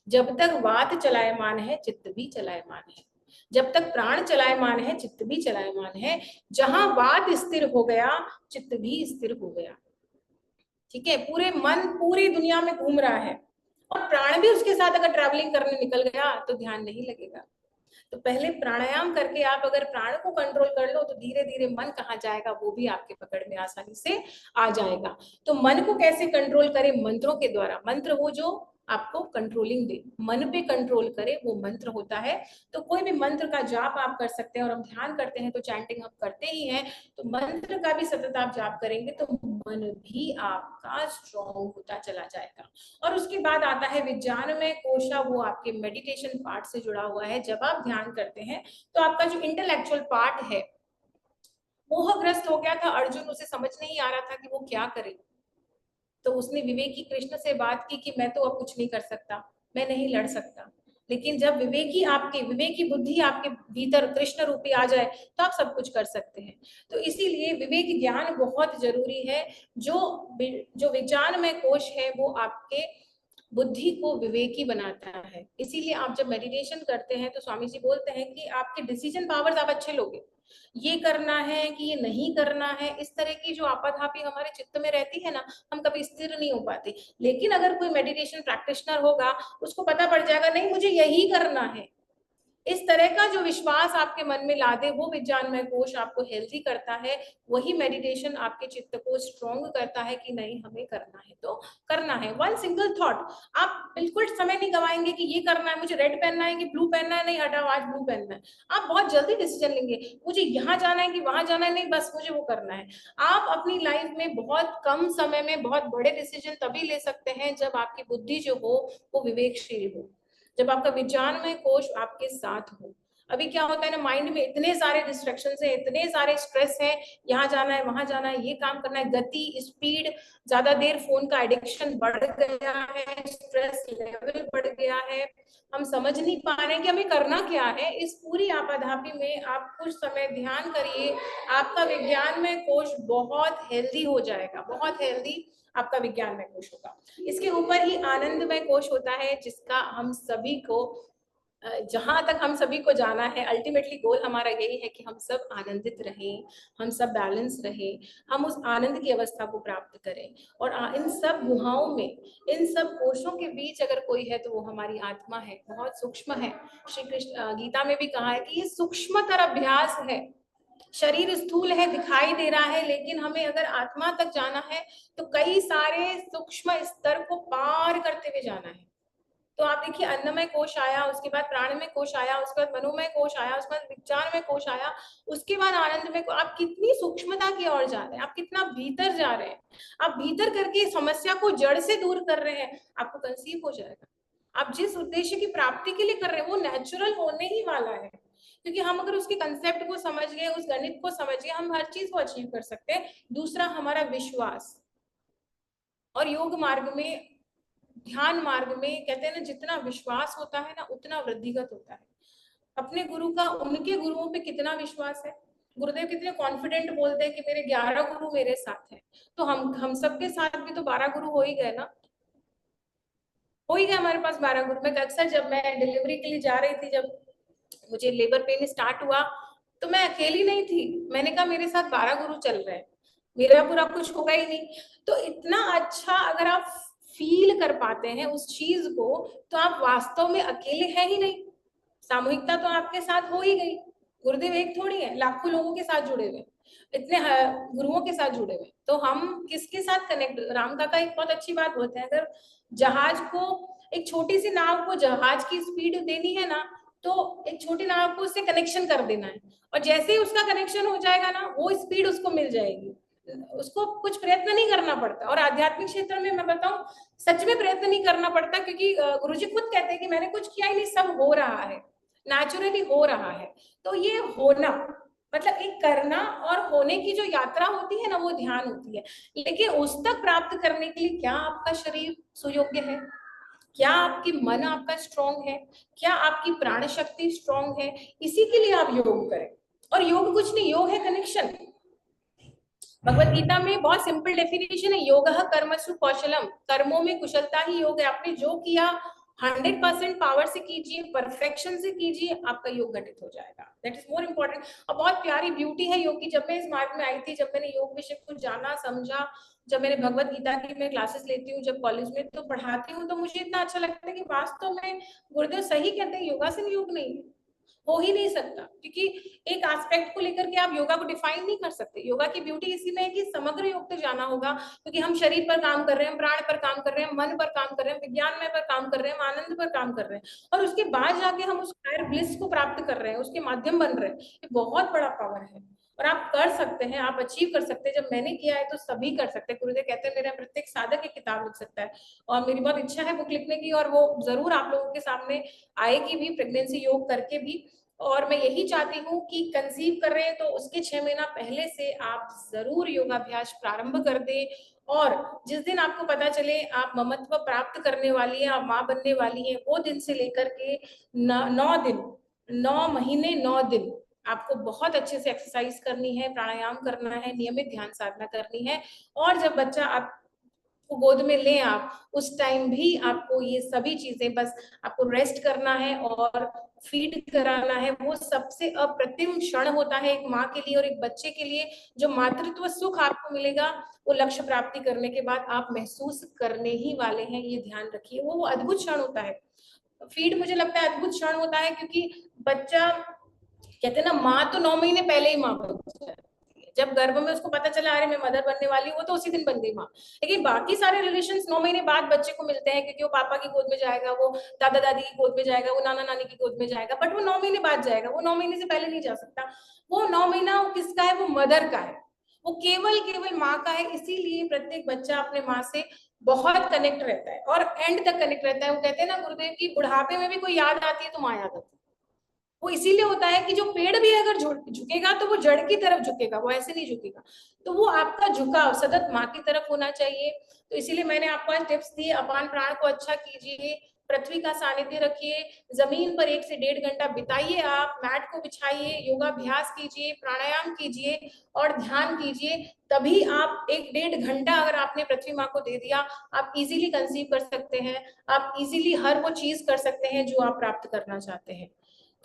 जब तक वात चलायमान है, चित्त भी चलायमान है। जब तक प्राण चलायमान है, चित्त भी चलायमान है। जहां वात स्थिर हो गया, चित्त भी स्थिर हो गया। ठीक है, पूरे मन पूरी दुनिया में घूम रहा है और प्राण भी उसके साथ अगर ट्रैवलिंग करने निकल गया तो ध्यान नहीं लगेगा। तो पहले प्राणायाम करके आप अगर प्राण को कंट्रोल कर लो, तो धीरे धीरे मन कहाँ जाएगा वो भी आपके पकड़ में आसानी से आ जाएगा। तो मन को कैसे कंट्रोल करें? मंत्रों के द्वारा। मंत्र वो जो आपको कंट्रोलिंग दे, मन पे कंट्रोल करे, वो मंत्र होता है। तो कोई भी मंत्र का जाप आप कर सकते हैं, और हम ध्यान करते हैं तो चैंटिंग हम करते ही हैं, तो मंत्र का भी सतत आप जाप करेंगे तो मन भी आपका स्ट्रॉन्ग होता चला जाएगा। और उसके बाद आता है विज्ञान में कोशा, वो आपके मेडिटेशन पार्ट से जुड़ा हुआ है। जब आप ध्यान करते हैं तो आपका जो इंटेलेक्चुअल पार्ट है, मोहग्रस्त हो गया था अर्जुन, उसे समझ नहीं आ रहा था कि वो क्या करे, तो उसने विवेकी कृष्ण से बात की कि मैं तो अब कुछ नहीं कर सकता, मैं नहीं लड़ सकता। लेकिन जब विवेकी बुद्धि आपके भीतर कृष्ण रूपी आ जाए, तो आप सब कुछ कर सकते हैं। तो इसीलिए विवेक ज्ञान बहुत जरूरी है। जो जो विज्ञान में कोश है, वो आपके बुद्धि को विवेकी बनाता है। इसीलिए आप जब मेडिटेशन करते हैं तो स्वामी जी बोलते हैं कि आपके डिसीजन पावर्स आप अच्छे लोगे। ये करना है कि ये नहीं करना है, इस तरह की जो आपाधापी हमारे चित्त में रहती है ना, हम कभी स्थिर नहीं हो पाते। लेकिन अगर कोई मेडिटेशन प्रैक्टिशनर होगा, उसको पता पड़ जाएगा नहीं मुझे यही करना है, इस तरह का जो विश्वास आपके मन में ला दे, वो विज्ञानमय कोश आपको हेल्दी करता है। वही मेडिटेशन आपके चित्त को स्ट्रॉन्ग करता है कि नहीं हमें करना है तो करना है। वन सिंगल थॉट, आप बिल्कुल समय नहीं गवाएंगे कि ये करना है, मुझे रेड पहनना है कि ब्लू पहनना है, नहीं हटाओ आज ब्लू पहनना है। आप बहुत जल्दी डिसीजन लेंगे, मुझे यहाँ जाना है कि वहां जाना है, नहीं बस मुझे वो करना है। आप अपनी लाइफ में बहुत कम समय में बहुत बड़े डिसीजन तभी ले सकते हैं जब आपकी बुद्धि जो हो वो विवेकशील हो, जब आपका विज्ञानमय कोश आपके साथ हो। अभी क्या होता है ना, माइंड में इतने सारे डिस्ट्रैक्शन है, इतने सारे स्ट्रेस है, यहाँ जाना है वहां जाना है, ये काम करना है, गति स्पीड, ज्यादा देर फोन का एडिक्शन बढ़ गया है, स्ट्रेस लेवल बढ़ गया है, हम समझ नहीं पा रहे हैं कि हमें करना क्या है। इस पूरी आपाधापी में आप कुछ समय ध्यान करिए, आपका विज्ञान में कोश बहुत हेल्दी हो जाएगा, बहुत हेल्दी आपका विज्ञान में कोश होगा। इसके ऊपर ही आनंदमय कोश होता है, जिसका हम सभी को जहां तक हम सभी को जाना है, अल्टीमेटली गोल हमारा यही है कि हम सब आनंदित रहें, हम सब बैलेंस रहें, हम उस आनंद की अवस्था को प्राप्त करें। और इन सब गुहाओं में, इन सब कोशों के बीच अगर कोई है तो वो हमारी आत्मा है, बहुत सूक्ष्म है। श्री कृष्ण गीता में भी कहा है कि ये सूक्ष्मतर अभ्यास है। शरीर स्थूल है, दिखाई दे रहा है, लेकिन हमें अगर आत्मा तक जाना है तो कई सारे सूक्ष्म स्तर को पार करते हुए जाना है। तो आप देखिए, अन्नमय कोश आया, उसके बाद प्राणमय कोश आया, उसके बाद मनोमय कोश आया, उसके बाद विज्ञानमय कोश आया, उसके बाद आनंदमय कोश। आप कितनी सूक्ष्मता की ओर जा रहे हैं, आप कितना भीतर जा रहे हैं, आप भीतर करके समस्या को जड़ से दूर कर रहे हैं, आपको कंसीव हो जाएगा। आप जिस उद्देश्य की प्राप्ति के लिए कर रहे हैं वो नेचुरल होने ही वाला है, क्योंकि हम अगर उसके कंसेप्ट को समझ गए, उस गणित को समझ गए, हम हर चीज को अचीव कर सकते हैं। दूसरा हमारा विश्वास। और योग मार्ग में, ध्यान मार्ग में कहते हैं ना, जितना विश्वास होता है ना उतना वृद्धिगत होता है। अपने गुरु का उनके गुरुओं पे कितना विश्वास है, गुरुदेव कितने कॉन्फिडेंट बोलते हैं कि मेरे 11 गुरु मेरे साथ हैं, तो हम सबके साथ भी तो 12 गुरु हो ही गए ना, हो ही गए हमारे पास 12 गुरु। मैं अक्सर जब मैं डिलीवरी के लिए जा रही थी, जब मुझे लेबर पेन स्टार्ट हुआ, तो मैं अकेली नहीं थी, मैंने कहा मेरे साथ 12 गुरु चल रहे हैं, मेरा पूरा कुछ होगा ही नहीं। तो इतना अच्छा अगर आप फील कर पाते हैं उस चीज को, तो आप वास्तव में अकेले हैं ही नहीं, सामूहिकता तो आपके साथ हो ही गई। गुरुदेव एक थोड़ी है, लाखों लोगों के साथ जुड़े हुए, इतने गुरुओं के साथ जुड़े हुए, तो हम किसके साथ कनेक्ट। राम काका एक बहुत अच्छी बात बोलते हैं, अगर जहाज को, एक छोटी सी नाव को जहाज की स्पीड देनी है ना, तो एक छोटी नाव को उससे कनेक्शन कर देना है, और जैसे ही उसका कनेक्शन हो जाएगा ना, वो स्पीड उसको मिल जाएगी, उसको कुछ प्रयत्न नहीं करना पड़ता। और आध्यात्मिक क्षेत्र में मैं बताऊं, सच में प्रयत्न नहीं करना पड़ता, क्योंकि गुरुजी खुद कहते हैं कि मैंने कुछ किया ही नहीं, सब हो रहा है, नेचुरली हो रहा है। तो ये होना मतलब एक करना और होने की जो यात्रा होती है ना, वो ध्यान होती है। लेकिन उस तक प्राप्त करने के लिए क्या आपका शरीर सुयोग्य है, क्या आपकी मन आपका स्ट्रांग है, क्या आपकी प्राण शक्ति स्ट्रांग है, इसी के लिए आप योग करें। और योग कुछ नहीं, योग है कनेक्शन। भगवत गीता में बहुत सिंपल डेफिनेशन है, योगः कर्मसु कौशलम, कर्मों में कुशलता ही योग है। आपने जो किया 100% पावर से कीजिए, परफेक्शन से कीजिए, आपका योग घटित हो जाएगा। That is more important. और बहुत प्यारी ब्यूटी है योग की। जब मैं इस मार्ग में आई थी, जब मैंने योग विषय को जाना समझा, जब मैंने भगवत गीता की मैं क्लासेस लेती हूँ, जब कॉलेज में तो पढ़ाती हूँ, तो मुझे इतना अच्छा लगता है कि वास्तव में गुरुदेव सही कहते हैं, योगासन योग नहीं है, हो ही नहीं सकता। क्योंकि एक एस्पेक्ट को लेकर के आप योगा को डिफाइन नहीं कर सकते। योगा की ब्यूटी इसी में है कि समग्र योग पे जाना होगा, क्योंकि हम शरीर पर काम कर रहे हैं, प्राण पर काम कर रहे हैं, मन पर काम कर रहे हैं, विज्ञानमय पर काम कर रहे हैं, आनंद पर काम कर रहे हैं, और उसके बाद जाके हम उस हायर ब्लिस को प्राप्त कर रहे हैं, उसके माध्यम बन रहे हैं। ये बहुत बड़ा पावर है, और आप कर सकते हैं, आप अचीव कर सकते हैं। जब मैंने किया है तो सभी कर सकते हैं। गुरुदेव कहते हैं मेरा प्रत्येक साधक एक किताब लिख सकता है, और मेरी बहुत इच्छा है बुक लिखने की, और वो जरूर आप लोगों के सामने आएगी भी, प्रेगनेंसी योग करके भी। और मैं यही चाहती हूँ कि कंसीव कर रहे हैं तो उसके 6 महीना पहले से आप जरूर योगाभ्यास प्रारंभ कर दें, और जिस दिन आपको पता चले आप ममत्व प्राप्त करने वाली है, आप माँ बनने वाली है, वो दिन से लेकर के 9 दिन, 9 महीने 9 दिन आपको बहुत अच्छे से एक्सरसाइज करनी है, प्राणायाम करना है, नियमित ध्यान साधना करनी है। और जब बच्चा आप को गोद में लें आप, उस टाइम भी आपको ये सभी चीजें, बस आपको रेस्ट करना है और फीड कराना है। वो सबसे अप्रतिम क्षण होता है एक माँ के लिए और एक बच्चे के लिए। जो मातृत्व सुख आपको मिलेगा, वो लक्ष्य प्राप्ति करने के बाद आप महसूस करने ही वाले हैं, ये ध्यान रखिए। वो अद्भुत क्षण होता है। फीड मुझे लगता है अद्भुत क्षण होता है, क्योंकि बच्चा, कहते हैं ना, माँ तो 9 महीने पहले ही माँ बन जाती है। जब गर्भ में उसको पता चला अरे मैं मदर बनने वाली हूँ, वो तो उसी दिन बन गई माँ। लेकिन बाकी सारे रिलेशंस 9 महीने बाद बच्चे को मिलते हैं, क्योंकि वो पापा की गोद में जाएगा, वो दादा दादी की गोद में जाएगा, वो नाना नानी की गोद में जाएगा, बट वो 9 महीने बाद जाएगा, वो 9 महीने से पहले नहीं जा सकता। वो 9 महीना किसका है? वो मदर का है, वो केवल केवल माँ का है। इसीलिए प्रत्येक बच्चा अपने माँ से बहुत कनेक्ट रहता है और एंड तक कनेक्ट रहता है। वो कहते हैं ना गुरुदेव की, बुढ़ापे में भी कोई याद आती है तो माँ याद आती है। वो इसीलिए होता है कि जो पेड़ भी अगर झुकेगा तो वो जड़ की तरफ झुकेगा, वो ऐसे नहीं झुकेगा। तो वो आपका झुकाव सतत माँ की तरफ होना चाहिए। तो इसीलिए मैंने आपको आज टिप्स दिए। अपान प्राण को अच्छा कीजिए, पृथ्वी का सानिध्य रखिए, जमीन पर 1 से 1.5 घंटा बिताइए, आप मैट को बिछाइए, योगाभ्यास कीजिए, प्राणायाम कीजिए और ध्यान कीजिए। तभी आप 1-1.5 घंटा अगर आपने पृथ्वी माँ को दे दिया, आप इजीली कंसीव कर सकते हैं, आप इजीली हर वो चीज कर सकते हैं जो आप प्राप्त करना चाहते हैं।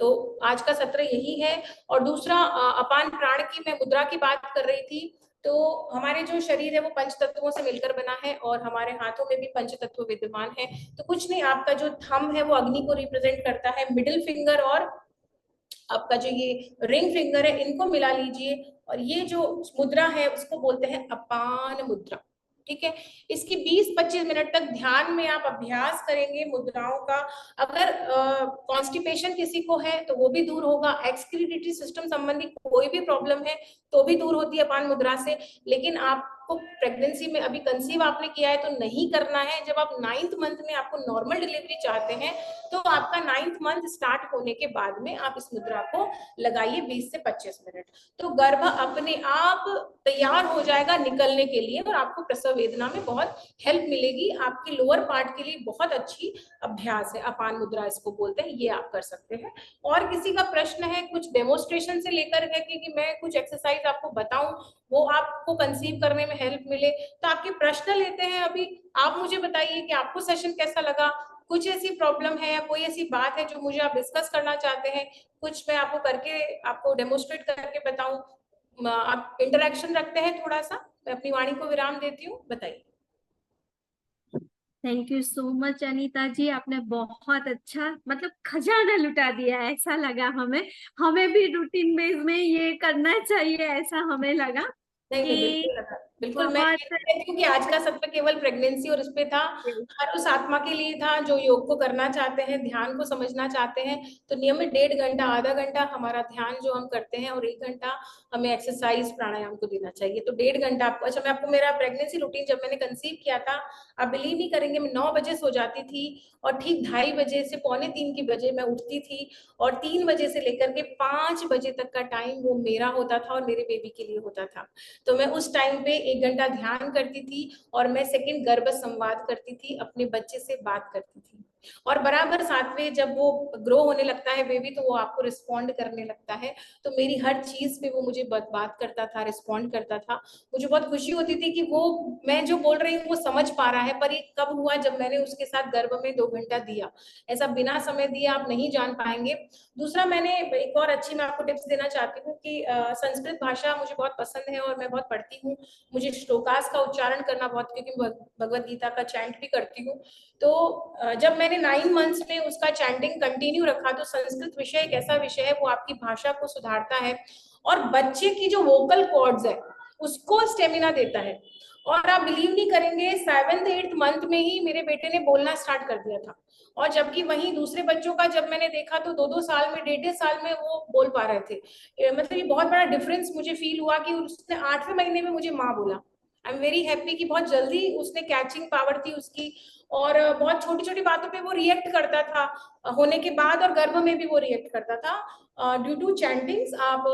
तो आज का सत्र यही है। और दूसरा, अपान प्राण की मैं मुद्रा की बात कर रही थी। तो हमारे जो शरीर है वो पंच तत्वों से मिलकर बना है, और हमारे हाथों में भी पंच तत्व विद्यमान है। तो कुछ नहीं, आपका जो थंब है वो अग्नि को रिप्रेजेंट करता है, मिडिल फिंगर और आपका जो ये रिंग फिंगर है, इनको मिला लीजिए, और ये जो मुद्रा है उसको बोलते हैं अपान मुद्रा। ठीक है, इसकी 20-25 मिनट तक ध्यान में आप अभ्यास करेंगे मुद्राओं का। अगर कॉन्स्टिपेशन किसी को है तो वो भी दूर होगा, एक्सक्रीटरी सिस्टम संबंधी कोई भी प्रॉब्लम है तो भी दूर होती है अपान मुद्रा से। लेकिन आपको प्रेगनेंसी में, अभी कंसीव आपने किया है तो नहीं करना है। जब आप 9th मंथ में आपको नॉर्मल डिलीवरी चाहते हैं, तो आपका 9th मंथ स्टार्ट होने के बाद में आप इस मुद्रा को लगाइए 20 से 25 मिनट। तो गर्भ अपने आप तैयार हो जाएगा निकलने के लिए, और आपको प्रसव वेदना में बहुत हेल्प मिलेगी। आपके लोअर पार्ट के लिए बहुत अच्छी अभ्यास है, अपान मुद्रा इसको बोलते हैं, ये आप कर सकते हैं। और किसी का प्रश्न है कुछ डेमोस्ट्रेशन से लेकर है कि मैं कुछ एक्सरसाइज आपको बताऊं, वो आपको कंसीव करने में हेल्प मिले, तो आपके प्रश्न लेते हैं। अभी आप मुझे बताइए कि आपको सेशन कैसा लगा, कुछ ऐसी प्रॉब्लम है या कोई ऐसी बात है जो मुझे आप डिस्कस करना चाहते हैं, कुछ मैं आपको करके आपको डेमोस्ट्रेट करके बताऊं, आप इंटरेक्शन रखते हैं थोड़ा सा, मैं अपनी वाणी को विराम देती हूँ, बताइए। Thank you so much Anita ji, आपने बहुत अच्छा मतलब खजाना लुटा दिया, ऐसा लगा हमें। हमें भी रूटीन बेस में ये करना चाहिए, ऐसा हमें लगा नहीं नहीं, कि बिल्कुल लगा, बिल्कुल। मैं ये बहुत नहीं कहती हूँ कि आज का सत्र केवल प्रेगनेंसी और इस पे था, हर उस आत्मा के लिए था जो योग को करना चाहते हैं, ध्यान को समझना चाहते हैं। तो नियमित 1.5 घंटा, आधा घंटा हमारा ध्यान जो हम करते हैं, और 1 घंटा हमें एक्सरसाइज प्राणायाम को देना चाहिए। तो 1.5 घंटा आपको। अच्छा, मैं आपको मेरा प्रेगनेंसी रूटीन जब मैंने कंसीव किया था, आप बिलीव नहीं करेंगे, मैं 9 बजे सो जाती थी और ठीक 2:30 बजे से 2:45 की बजे मैं उठती थी, और 3 बजे से लेकर के 5 बजे तक का टाइम वो मेरा होता था और मेरे बेबी के लिए होता था। तो मैं उस टाइम पे 1 घंटा ध्यान करती थी, और मैं सेकंड गर्भ संवाद करती थी, अपने बच्चे से बात करती थी। और बराबर 7वें जब वो ग्रो होने लगता है बेबी, तो वो आपको रिस्पॉन्ड करने लगता है। तो मेरी हर चीज पे वो मुझे बात करता था, रिस्पॉन्ड करता था। मुझे बहुत खुशी होती थी कि वो, मैं जो बोल रही हूँ वो समझ पा रहा है। पर ये कब हुआ? जब मैंने उसके साथ गर्भ में 2 घंटा दिया। ऐसा बिना समय दिए आप नहीं जान पाएंगे। दूसरा, मैंने एक और अच्छी मैं आपको टिप्स देना चाहती हूँ कि संस्कृत भाषा मुझे बहुत पसंद है और मैं बहुत पढ़ती हूँ। मुझे श्लोकास का उच्चारण करना बहुत, क्योंकि मैं भगवत गीता का चैंट भी करती हूँ। तो जब मैंने 9 मंथ्स में उसका चैंटिंग कंटिन्यू रखा, तो संस्कृत विषय एक ऐसा विषय है, वो आपकी भाषा को सुधारता है और बच्चे की जो वोकल कॉर्ड्स है उसको स्टेमिना देता है। और आप बिलीव नहीं करेंगे, 7th 8th मंथ में ही मेरे बेटे ने बोलना स्टार्ट कर दिया था। और जबकि वहीं दूसरे बच्चों का जब मैंने देखा, तो 2-2 साल में, 1.5-1.5 साल में वो बोल पा रहे थे। मतलब ये बहुत बड़ा डिफरेंस मुझे फील हुआ कि उसने 8वें महीने में मुझे माँ बोला। आई एम वेरी हैप्पी कि बहुत जल्दी उसने कैचिंग पावर थी उसकी। और बहुत छोटी छोटी बातों पे वो रिएक्ट करता था, होने के बाद और गर्भ में भी वो रिएक्ट करता था ड्यू टू चैंटिंग्स। आप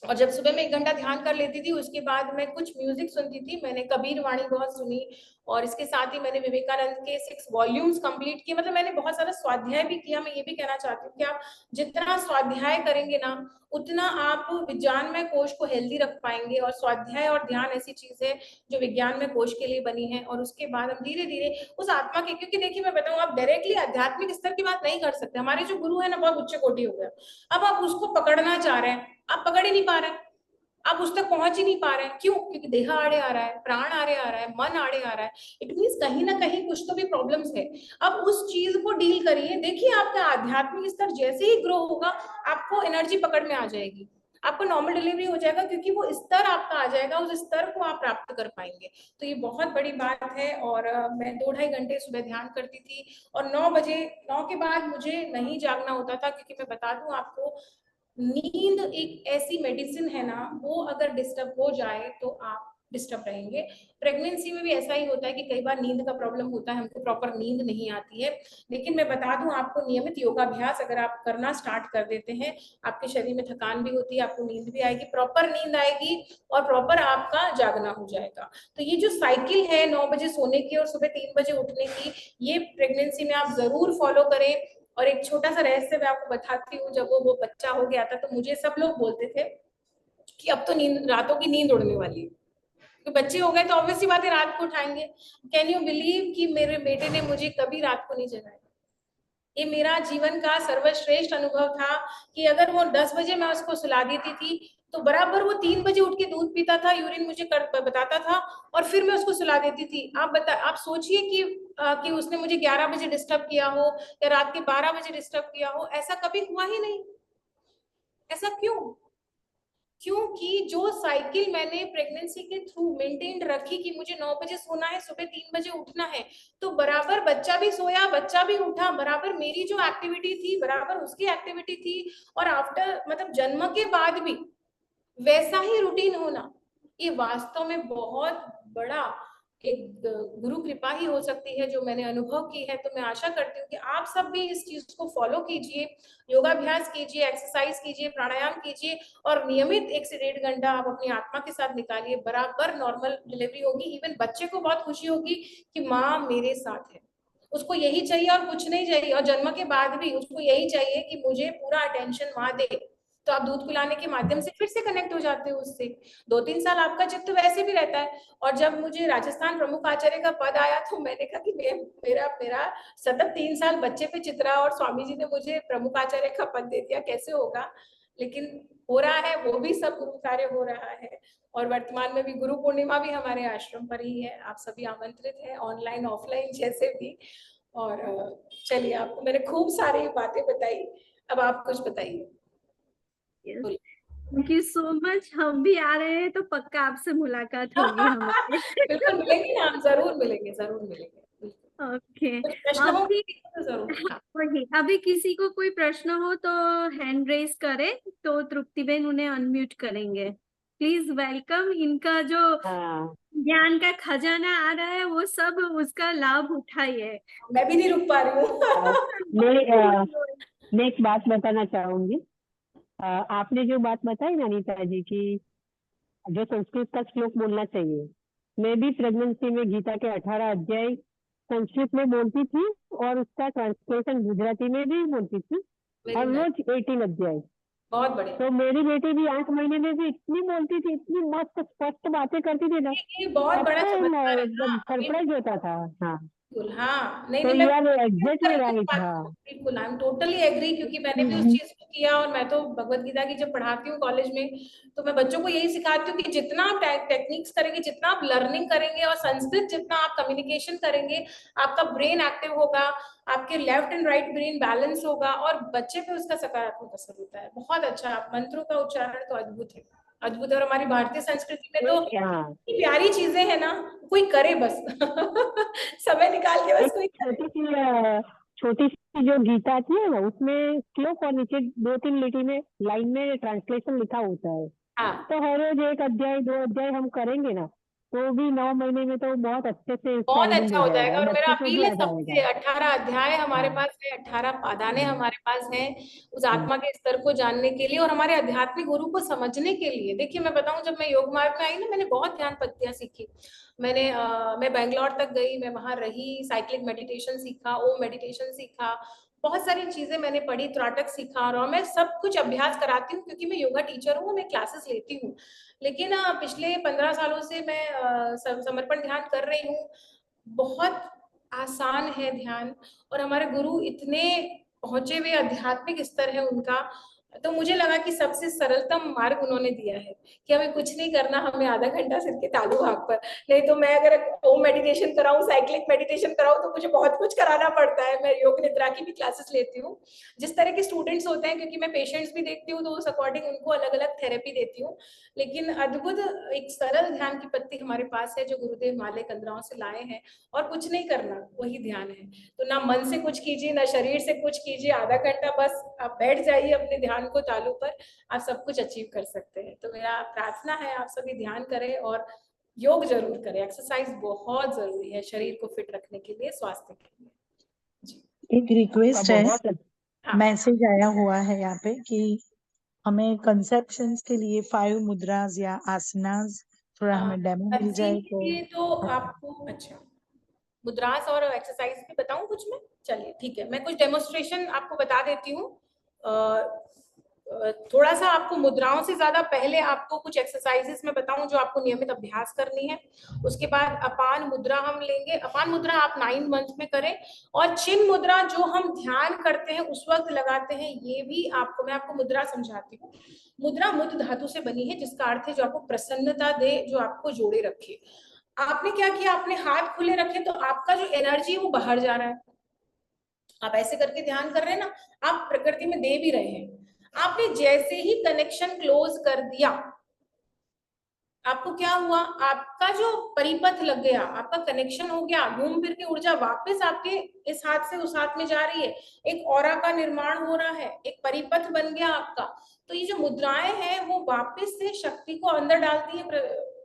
और जब सुबह में 1 घंटा ध्यान कर लेती थी, उसके बाद मैं कुछ म्यूजिक सुनती थी। मैंने कबीर वाणी बहुत सुनी, और इसके साथ ही मैंने विवेकानंद के 6 वॉल्यूम्स कंप्लीट किए। मतलब मैंने बहुत सारा स्वाध्याय भी किया। मैं ये भी कहना चाहती हूँ कि आप जितना स्वाध्याय करेंगे ना, उतना आप विज्ञानमय कोश को हेल्दी रख पाएंगे। और स्वाध्याय और ध्यान ऐसी चीज है जो विज्ञानमय कोश के लिए बनी है। और उसके बाद हम धीरे धीरे उस आत्मा के, क्योंकि देखिए मैं बताऊं, आप डायरेक्टली आध्यात्मिक स्तर की बात नहीं कर सकते। हमारे जो गुरु है ना, बहुत उच्च कोटि हो गया। अब आप उसको पकड़ना चाह रहे हैं, आप पकड़ ही नहीं पा रहे हैं, आप उस तक पहुंच ही नहीं पा रहे हैं। क्यों? क्योंकि देह आड़े आ रहा है, प्राण आड़े आ रहा है, मन आड़े आ रहा है। इट मीन्स कहीं ना कहीं कुछ तो भी प्रॉब्लम्स है। अब उस चीज को डील करिए। देखिए आपका आध्यात्मिक स्तर जैसे ही ग्रो होगा, आपको एनर्जी पकड़ में आ जाएगी, आपको नॉर्मल डिलीवरी हो जाएगा, क्योंकि वो स्तर आपका आ जाएगा, उस स्तर को आप प्राप्त कर पाएंगे। तो ये बहुत बड़ी बात है। और मैं 2-2.5 घंटे सुबह ध्यान करती थी, और 9 बजे, 9 के बाद मुझे नहीं जागना होता था, क्योंकि मैं बता दूं आपको, नींद एक ऐसी मेडिसिन है ना, वो अगर डिस्टर्ब हो जाए तो आप डिस्टर्ब रहेंगे। प्रेगनेंसी में भी ऐसा ही होता है कि कई बार नींद का प्रॉब्लम होता है, हमको प्रॉपर नींद नहीं आती है। लेकिन मैं बता दूं आपको, नियमित योगाभ्यास अगर आप करना स्टार्ट कर देते हैं, आपके शरीर में थकान भी होती है, आपको नींद भी आएगी, प्रॉपर नींद आएगी, और प्रॉपर आपका जागना हो जाएगा। तो ये जो साइकिल है 9 बजे सोने की और सुबह 3 बजे उठने की, ये प्रेगनेंसी में आप जरूर फॉलो करें। और एक छोटा सा रहस्य मैं आपको बताती हूँ, जब वो बच्चा हो गया था, तो मुझे सब लोग बोलते थे कि अब तो नींद, रातों की नींद उड़ने वाली है, तो बच्चे हो गए तो ऑब्वियस सी बात है रात को उठाएंगे। कैन यू बिलीव कि मेरे बेटे ने मुझे कभी रात को नहीं जगाया? ये मेरा जीवन का सर्वश्रेष्ठ अनुभव था कि अगर वो 10 बजे मैं उसको सुला देती थी, तो बराबर वो 3 बजे उठ के दूध पीता था, यूरिन मुझे कर बताता था, और फिर मैं उसको सुला देती थी। आप सोचिए कि उसने मुझे 11 बजे डिस्टर्ब किया हो या रात के 12 बजे डिस्टर्ब किया हो, ऐसा कभी हुआ ही नहीं। ऐसा क्यों? क्योंकि जो साइकिल मैंने प्रेगनेंसी के थ्रू मेंटेन रखी कि मुझे 9 बजे सोना है, सुबह 3 बजे उठना है, तो बराबर बच्चा भी सोया, बच्चा भी उठा, बराबर मेरी जो एक्टिविटी थी बराबर उसकी एक्टिविटी थी। और आफ्टर, मतलब जन्म के बाद भी वैसा ही रूटीन होना, ये वास्तव में बहुत बड़ा एक गुरु कृपा ही हो सकती है, जो मैंने अनुभव की है। तो मैं आशा करती हूँ कि आप सब भी इस चीज को फॉलो कीजिए, योगाभ्यास कीजिए, एक्सरसाइज कीजिए, प्राणायाम कीजिए, और नियमित 1 से 1.5 घंटा आप अपनी आत्मा के साथ निकालिए, बराबर नॉर्मल डिलीवरी होगी। इवन बच्चे को बहुत खुशी होगी कि माँ मेरे साथ है। उसको यही चाहिए और कुछ नहीं चाहिए, और जन्म के बाद भी उसको यही चाहिए कि मुझे पूरा अटेंशन माँ दे। तो आप दूध पिलाने के माध्यम से फिर से कनेक्ट हो जाते हो उससे। 2-3 साल आपका चित्त वैसे भी रहता है। और जब मुझे राजस्थान प्रमुख आचार्य का पद आया तो मैंने कहा कि मेरा मेरा सतत 3 साल बच्चे पे चित रहा और स्वामी जी ने मुझे प्रमुख आचार्य का पद दे दिया, कैसे होगा। लेकिन हो रहा है, वो भी सब गुरु कार्य हो रहा है। और वर्तमान में भी गुरु पूर्णिमा भी हमारे आश्रम पर ही है, आप सभी आमंत्रित हैं, ऑनलाइन ऑफलाइन जैसे भी। और चलिए, आपको मैंने खूब सारी बातें बताई, अब आप कुछ बताइए। Thank you so much. हम भी आ रहे हैं तो पक्का आपसे मुलाकात होगी हमारी। बिल्कुल मिलेंगे ना, हम जरूर मिलेंगे, जरूर मिलेंगे। ओके। कुछ प्रश्न हो अभी तो जरूर। हाँ। वही, अभी किसी को कोई प्रश्न हो तो हैंड रेज करे तो तृप्ति बेन उन्हें अनम्यूट करेंगे। Please welcome. इनका जो हाँ, ज्ञान का खजाना आ रहा है वो सब उसका लाभ उठाइए। मैं भी नहीं रुक पा रही और हूँ। मैं एक बात बताना चाहूंगी। आपने जो बात बताई ना अनीता जी की, जो संस्कृत का श्लोक बोलना चाहिए, मैं भी प्रेगनेंसी में गीता के 18 अध्याय संस्कृत में बोलती थी और उसका ट्रांसलेशन गुजराती में भी बोलती थी, वेरी और नाइस, रोज 18 अध्याय। बहुत बढ़िया। तो मेरी बेटी भी 8 महीने में भी इतनी बोलती थी, इतनी मस्त स्पष्ट बातें करती थी ना, ये बहुत बड़ा सबको चमत्कार है ना एकदम अभी। सरप्राइज होता था। हाँ, बिल्कुल, हाँ, नहीं तो नहीं, मैं you are exactly correct right. बात हाँ। को, बिल्कुल आई एम टोटली एग्री, क्योंकि मैंने भी उस चीज को किया। और मैं तो भगवत गीता की जब पढ़ाती हूँ कॉलेज में, तो मैं बच्चों को यही सिखाती हूँ कि जितना आप टेक्निक्स करेंगे, जितना आप लर्निंग करेंगे और संस्कृत जितना आप कम्युनिकेशन करेंगे, आपका ब्रेन एक्टिव होगा, आपके left and right brain balance होगा और बच्चे पे उसका सकारात्मक असर होता है। बहुत अच्छा, मंत्रों का उच्चारण तो अद्भुत है, अद्भुत है। और हमारी भारतीय संस्कृति में तो हाँ, इतनी प्यारी चीजें हैं ना, कोई करे बस। समय निकाल के बस एक कोई करे। छोटी सी जो गीता आती है ना, उसमें श्लोक और नीचे 2-3 लिटी में लाइन में ट्रांसलेशन लिखा होता है। हाँ, तो हर रोज 1 अध्याय 2 अध्याय हम करेंगे ना, तो भी 9 महीने में तो बहुत अच्छे से उसका बहुत रीडिंग अच्छा हो हो जाएगा जाएगा। और और मेरा बच्चे को अपील भी है आ सबसे, जाएगा। 18 अध्याय हमारे हाँ। पास है, 18 पादाने हम्म, हमारे पास हैं, उस हम्म, आत्मा के स्तर को जानने के लिए और हमारे आध्यात्मिक गुरु को समझने के लिए। देखिए, मैं बताऊं, जब मैं योग मार्ग में आई ना, मैंने बहुत ध्यान पद्धतियां सीखी। मैं बैंगलोर तक गई, मैं वहां रही, साइक्लिक मेडिटेशन सीखा, ओम मेडिटेशन सीखा, बहुत सारी चीजें मैंने पढ़ी, त्राटक सीखा। और मैं सब कुछ अभ्यास कराती हूँ क्योंकि मैं योगा टीचर हूँ, मैं क्लासेस लेती हूँ। लेकिन पिछले 15 सालों से मैं समर्पण ध्यान कर रही हूँ। बहुत आसान है ध्यान, और हमारे गुरु इतने पहुंचे हुए आध्यात्मिक स्तर है उनका। तो मुझे लगा कि सबसे सरलतम मार्ग उन्होंने दिया है कि हमें कुछ नहीं करना, हमें आधा घंटा सिर के तालू भाग पर। नहीं तो मैं अगर ओम मेडिटेशन कराऊं, साइक्लिक मेडिटेशन कराऊं, तो मुझे बहुत कुछ कराना पड़ता है। मैं योग निद्रा की भी क्लासेस लेती हूँ। जिस तरह के स्टूडेंट्स होते हैं, क्योंकि मैं पेशेंट्स भी देखती हूँ, तो उस अकॉर्डिंग उनको अलग अलग थेरेपी देती हूँ। लेकिन अद्भुत एक सरल ध्यान की पत्ती हमारे पास है, जो गुरुदेव माले कंदराओं से लाए हैं। और कुछ नहीं करना, वही ध्यान है। तो ना मन से कुछ कीजिए, ना शरीर से कुछ कीजिए, आधा घंटा बस आप बैठ जाइए अपने ध्यान को तालू पर, आप सब कुछ अचीव कर सकते हैं। तो मेरा प्रार्थना है आप सभी ध्यान करें और योग जरूर करें। एक्सरसाइज बहुत जरूरी है शरीर को फिट रखने के लिए, स्वास्थ्य के लिए। जी। एक रिक्वेस्ट है, बहुत हाँ, मैसेज आया हुआ है यहाँ पे कि हमें कंसेप्शंस के लिए 5 मुद्रास या आसनास थोड़ा हमें डेमो मिल कंसीव जाए के तो। लिए तो आपको, अच्छा, मुद्रास और एक्सरसाइज भी बताऊं कुछ में? चलिए ठीक है, मैं कुछ डेमोन्स्ट्रेशन आपको बता देती हूँ। थोड़ा सा आपको मुद्राओं से ज्यादा पहले आपको कुछ एक्सरसाइजेस में बताऊं जो आपको नियमित अभ्यास करनी है। उसके बाद अपान मुद्रा हम लेंगे। अपान मुद्रा आप 9 मंथ में करें। और चिन्ह मुद्रा जो हम ध्यान करते हैं उस वक्त लगाते हैं, ये भी आपको, मैं आपको मुद्रा समझाती हूँ। मुद्रा मुद्ध धातु से बनी है, जिसका अर्थ है जो आपको प्रसन्नता दे, जो आपको जोड़े रखे। आपने क्या किया, आपने हाथ खुले रखे, तो आपका जो एनर्जी है वो बाहर जा रहा है। आप ऐसे करके ध्यान कर रहे हैं ना, आप प्रकृति में दे भी रहे हैं। आपने जैसे ही कनेक्शन क्लोज कर दिया, आपको क्या हुआ, आपका जो परिपथ लग गया, आपका कनेक्शन हो गया, घूम फिर के ऊर्जा वापस आपके इस हाथ से उस हाथ में जा रही है, एक ऑरा का निर्माण हो रहा है, एक परिपथ बन गया आपका। तो ये जो मुद्राएं हैं वो वापस से शक्ति को अंदर डालती है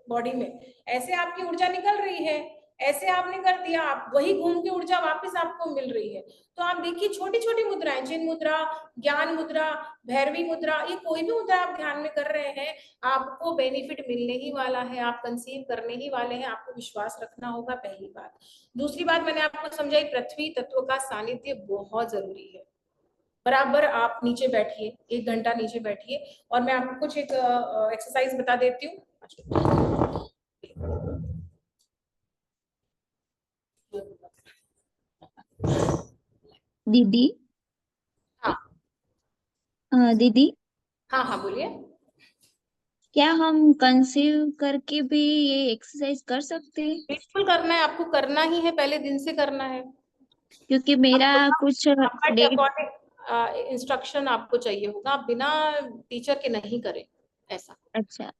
बॉडी में। ऐसे आपकी ऊर्जा निकल रही है, ऐसे आपने कर दिया, आप वही घूम के ऊर्जा वापस आपको मिल रही है। तो आप देखिए, छोटी छोटी मुद्राएं, चिन्ह मुद्रा, ज्ञान मुद्रा, भैरवी मुद्रा, ये कोई भी मुद्रा आप ध्यान में कर रहे हैं, आपको बेनिफिट मिलने ही वाला है, आप कंसीव करने ही वाले हैं। आपको विश्वास रखना होगा, पहली बात। दूसरी बात मैंने आपको समझाई, पृथ्वी तत्व का सानिध्य बहुत जरूरी है। बराबर आप नीचे बैठिए, 1 घंटा नीचे बैठिए, और मैं आपको कुछ एक एक्सरसाइज बता देती हूँ। दीदी। हाँ दीदी, हाँ हाँ बोलिए। क्या हम कंसीव करके भी ये एक्सरसाइज कर सकते हैं? बिल्कुल करना है, आपको करना ही है, पहले दिन से करना है। क्योंकि मेरा कुछ आपका डेट अकॉर्डिंग इंस्ट्रक्शन आपको चाहिए होगा, आप बिना टीचर के नहीं करें ऐसा। अच्छा,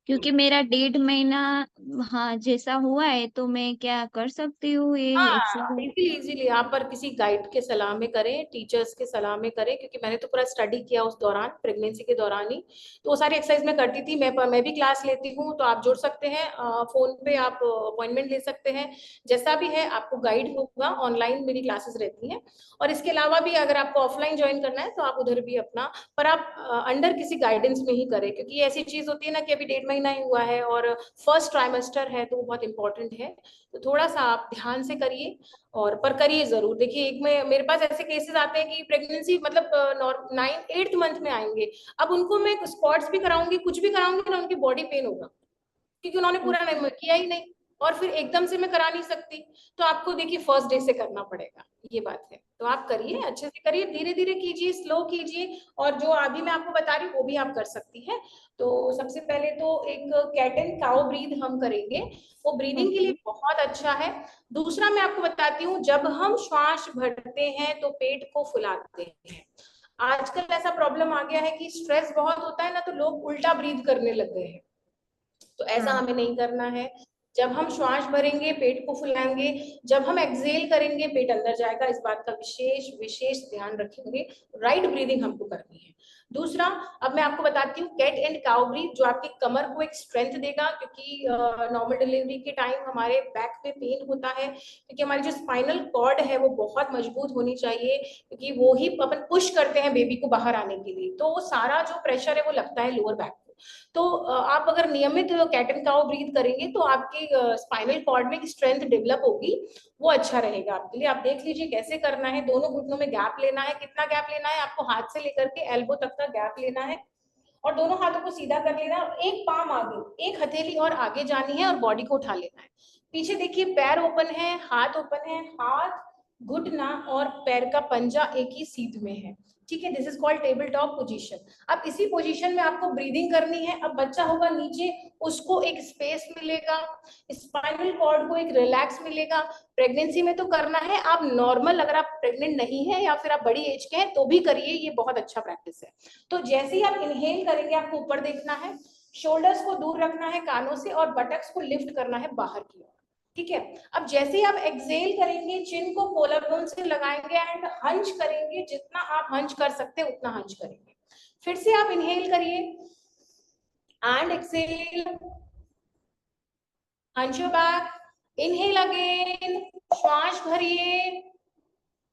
क्योंकि मेरा 1.5 महीना हाँ जैसा हुआ है, तो मैं क्या कर सकती हूँ ये हाँ, एक्सरसाइज? इजीली आप पर किसी गाइड के सलाह में करें, टीचर्स के सलाह में करें, क्योंकि मैंने तो पूरा स्टडी किया उस दौरान, प्रेगनेंसी के दौरान ही, तो वो सारी एक्सरसाइज मैं करती थी। मैं भी क्लास लेती हूँ, तो आप जुड़ सकते हैं, फोन पे आप अपॉइंटमेंट ले सकते हैं, जैसा भी है आपको गाइड होगा, ऑनलाइन मेरी क्लासेस रहती हैं। और इसके अलावा भी अगर आपको ऑफलाइन ज्वाइन करना है तो आप उधर भी अपना, पर आप अंडर किसी गाइडेंस में ही करें, क्योंकि ऐसी चीज होती है ना कि अभी 1.5 महीना ही हुआ है और फर्स्ट ट्राइमेस्टर है, तो वो बहुत इंपॉर्टेंट है, तो थोड़ा सा आप ध्यान से करिए, और पर करिए जरूर। देखिए, एक में मेरे पास ऐसे केसेस आते हैं कि प्रेगनेंसी मतलब 9th 8th मंथ में आएंगे, अब उनको मैं स्पॉट्स भी कराऊंगी, कुछ भी कराऊंगी ना, उनकी बॉडी पेन होगा, क्योंकि उन्होंने पूरा नहीं किया ही नहीं, और फिर एकदम से मैं करा नहीं सकती, तो आपको देखिए फर्स्ट डे से करना पड़ेगा, ये बात है। तो आप करिए, अच्छे से करिए, धीरे धीरे कीजिए, स्लो कीजिए, और जो अभी मैं आपको बता रही हूँ वो भी आप कर सकती हैं। तो सबसे पहले तो एक कैट एंड काउ ब्रीद हम करेंगे, वो ब्रीदिंग के लिए बहुत अच्छा है। दूसरा मैं आपको बताती हूँ, जब हम श्वास भरते हैं तो पेट को फुलाते हैं। आजकल ऐसा प्रॉब्लम आ गया है कि स्ट्रेस बहुत होता है ना, तो लोग उल्टा ब्रीद करने लग गए हैं, तो ऐसा हाँ। हमें नहीं करना है। जब हम श्वास भरेंगे पेट को फुलाएंगे, जब हम एक्सहेल करेंगे पेट अंदर जाएगा, इस बात का विशेष विशेष ध्यान रखेंगे, राइट ब्रीदिंग हमको करनी है। दूसरा, अब मैं आपको बताती हूँ कैट एंड काउ ब्रीथ, जो आपकी कमर को एक स्ट्रेंथ देगा, क्योंकि नॉर्मल डिलीवरी के टाइम हमारे बैक में पेन होता है, क्योंकि हमारी जो स्पाइनल कॉर्ड है वो बहुत मजबूत होनी चाहिए, क्योंकि वो ही अपन पुश करते हैं बेबी को बाहर आने के लिए, तो वो सारा जो प्रेशर है वो लगता है लोअर बैक। तो आप अगर नियमित कैट एंड काउ ब्रीथ करेंगे तो आपके स्पाइनल कॉर्ड में स्ट्रेंथ डेवलप होगी, वो अच्छा रहेगा आपके लिए। आप देख लीजिए कैसे करना है, दोनों घुटनों में गैप लेना है, कितना गैप लेना है आपको, हाथ से लेकर के एल्बो तक का गैप लेना है, और दोनों हाथों को सीधा कर लेना, एक पाम आगे, एक हथेली और आगे जानी है, और बॉडी को उठा लेना है। पीछे देखिए, पैर ओपन है, हाथ ओपन है, हाथ, घुटना और पैर का पंजा एक ही सीध में है, ठीक है, this is called table top position. अब इसी पोजीशन में आपको ब्रीदिंग करनी है। अब बच्चा होगा नीचे, उसको एक स्पेस मिलेगा, स्पाइनल कॉर्ड को एक रिलैक्स मिलेगा। प्रेगनेंसी में तो करना है, आप नॉर्मल अगर आप प्रेग्नेंट नहीं है या फिर आप बड़ी एज के हैं तो भी करिए, ये बहुत अच्छा प्रैक्टिस है। तो जैसे ही आप इनहेल करेंगे आपको ऊपर देखना है, शोल्डर्स को दूर रखना है कानों से, और बटक्स को लिफ्ट करना है बाहर की ओर, ठीक है। अब जैसे ही आप एक्सहेल करेंगे, चिन को कोलर बोन से लगाएंगे एंड हंच करेंगे, जितना आप हंच कर सकते हैं उतना हंच करेंगे। फिर से आप इनहेल करिए and exhale, hunch your back, inhale again, श्वास भरिए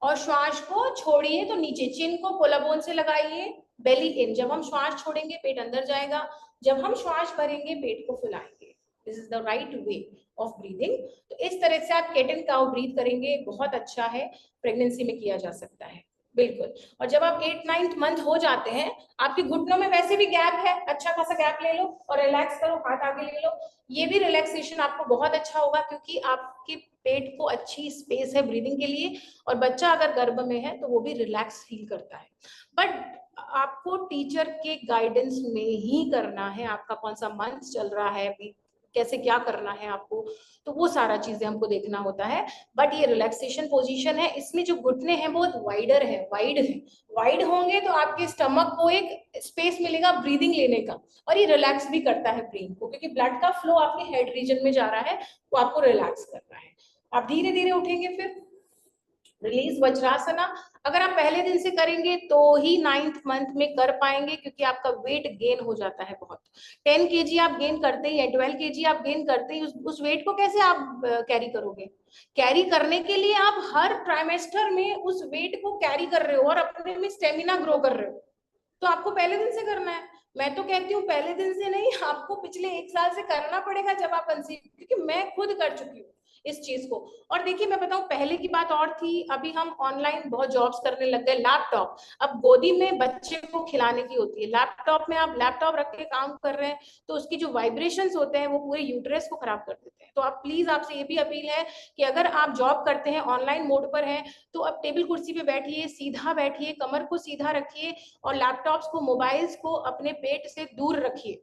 और श्वास को छोड़िए, तो नीचे चिन को कोलर बोन से लगाइए, बेली इन, जब हम श्वास छोड़ेंगे पेट अंदर जाएगा, जब हम श्वास भरेंगे पेट को फुलाएंगे, this is the right way of breathing. तो इस तरह से आप कैट एंड काउ ब्रीथ करेंगे, बहुत अच्छा है, प्रेगनेंसी में किया जा सकता है, बिल्कुल। और जब आप 8th 9th मंथ हो जाते हैं, आपके घुटनों में वैसे भी गैप है, अच्छा खासा गैप ले लो और रिलैक्स करो, हाथ आगे ले लो, ये भी रिलैक्सेशन आपको बहुत अच्छा होगा, क्योंकि आपके पेट को अच्छी स्पेस है ब्रीदिंग के लिए, और बच्चा अगर गर्भ में है तो वो भी रिलैक्स फील करता है। बट आपको टीचर के गाइडेंस में ही करना है, आपका कौन सा मंथ चल रहा है अभी, कैसे क्या करना है आपको, तो वो सारा चीजें हमको देखना होता है। बट ये रिलैक्सेशन पोजीशन है, इसमें जो घुटने हैं बहुत वाइडर है, वाइड है, वाइड होंगे तो आपके स्टमक को एक स्पेस मिलेगा ब्रीदिंग लेने का, और ये रिलैक्स भी करता है ब्रेन को, क्योंकि ब्लड का फ्लो आपके हेड रीजन में जा रहा है, तो आपको रिलैक्स करना है। आप धीरे धीरे उठेंगे, फिर रिलीज वज्रासना। अगर आप पहले दिन से करेंगे तो ही 9th मंथ में कर पाएंगे, क्योंकि आपका वेट गेन हो जाता है बहुत, 10 kg आप गेन करते ही, 12 kg आप गेन करते ही, उस वेट को कैसे आप कैरी करोगे? कैरी करने के लिए आप हर ट्राइमेस्टर में उस वेट को कैरी कर रहे हो और अपने में स्टेमिना ग्रो कर रहे हो, तो आपको पहले दिन से करना है। मैं तो कहती हूँ पहले दिन से नहीं, आपको पिछले 1 साल से करना पड़ेगा जब आप कंसीव, क्योंकि मैं खुद कर चुकी हूँ, इस चीज को। और देखिए मैं बताऊं, पहले की बात और थी, अभी हम ऑनलाइन बहुत जॉब्स करने लग गए। लैपटॉप, अब गोदी में बच्चे को खिलाने की होती है, लैपटॉप में आप लैपटॉप रख के काम कर रहे हैं तो उसकी जो वाइब्रेशंस होते हैं वो पूरे यूट्रस को खराब कर देते हैं। तो आप प्लीज, आपसे ये भी अपील है कि अगर आप जॉब करते हैं, ऑनलाइन मोड पर हैं, तो आप टेबल कुर्सी पे बैठिए, सीधा बैठिए, कमर को सीधा रखिए और लैपटॉप्स को, मोबाइल्स को अपने पेट से दूर रखिए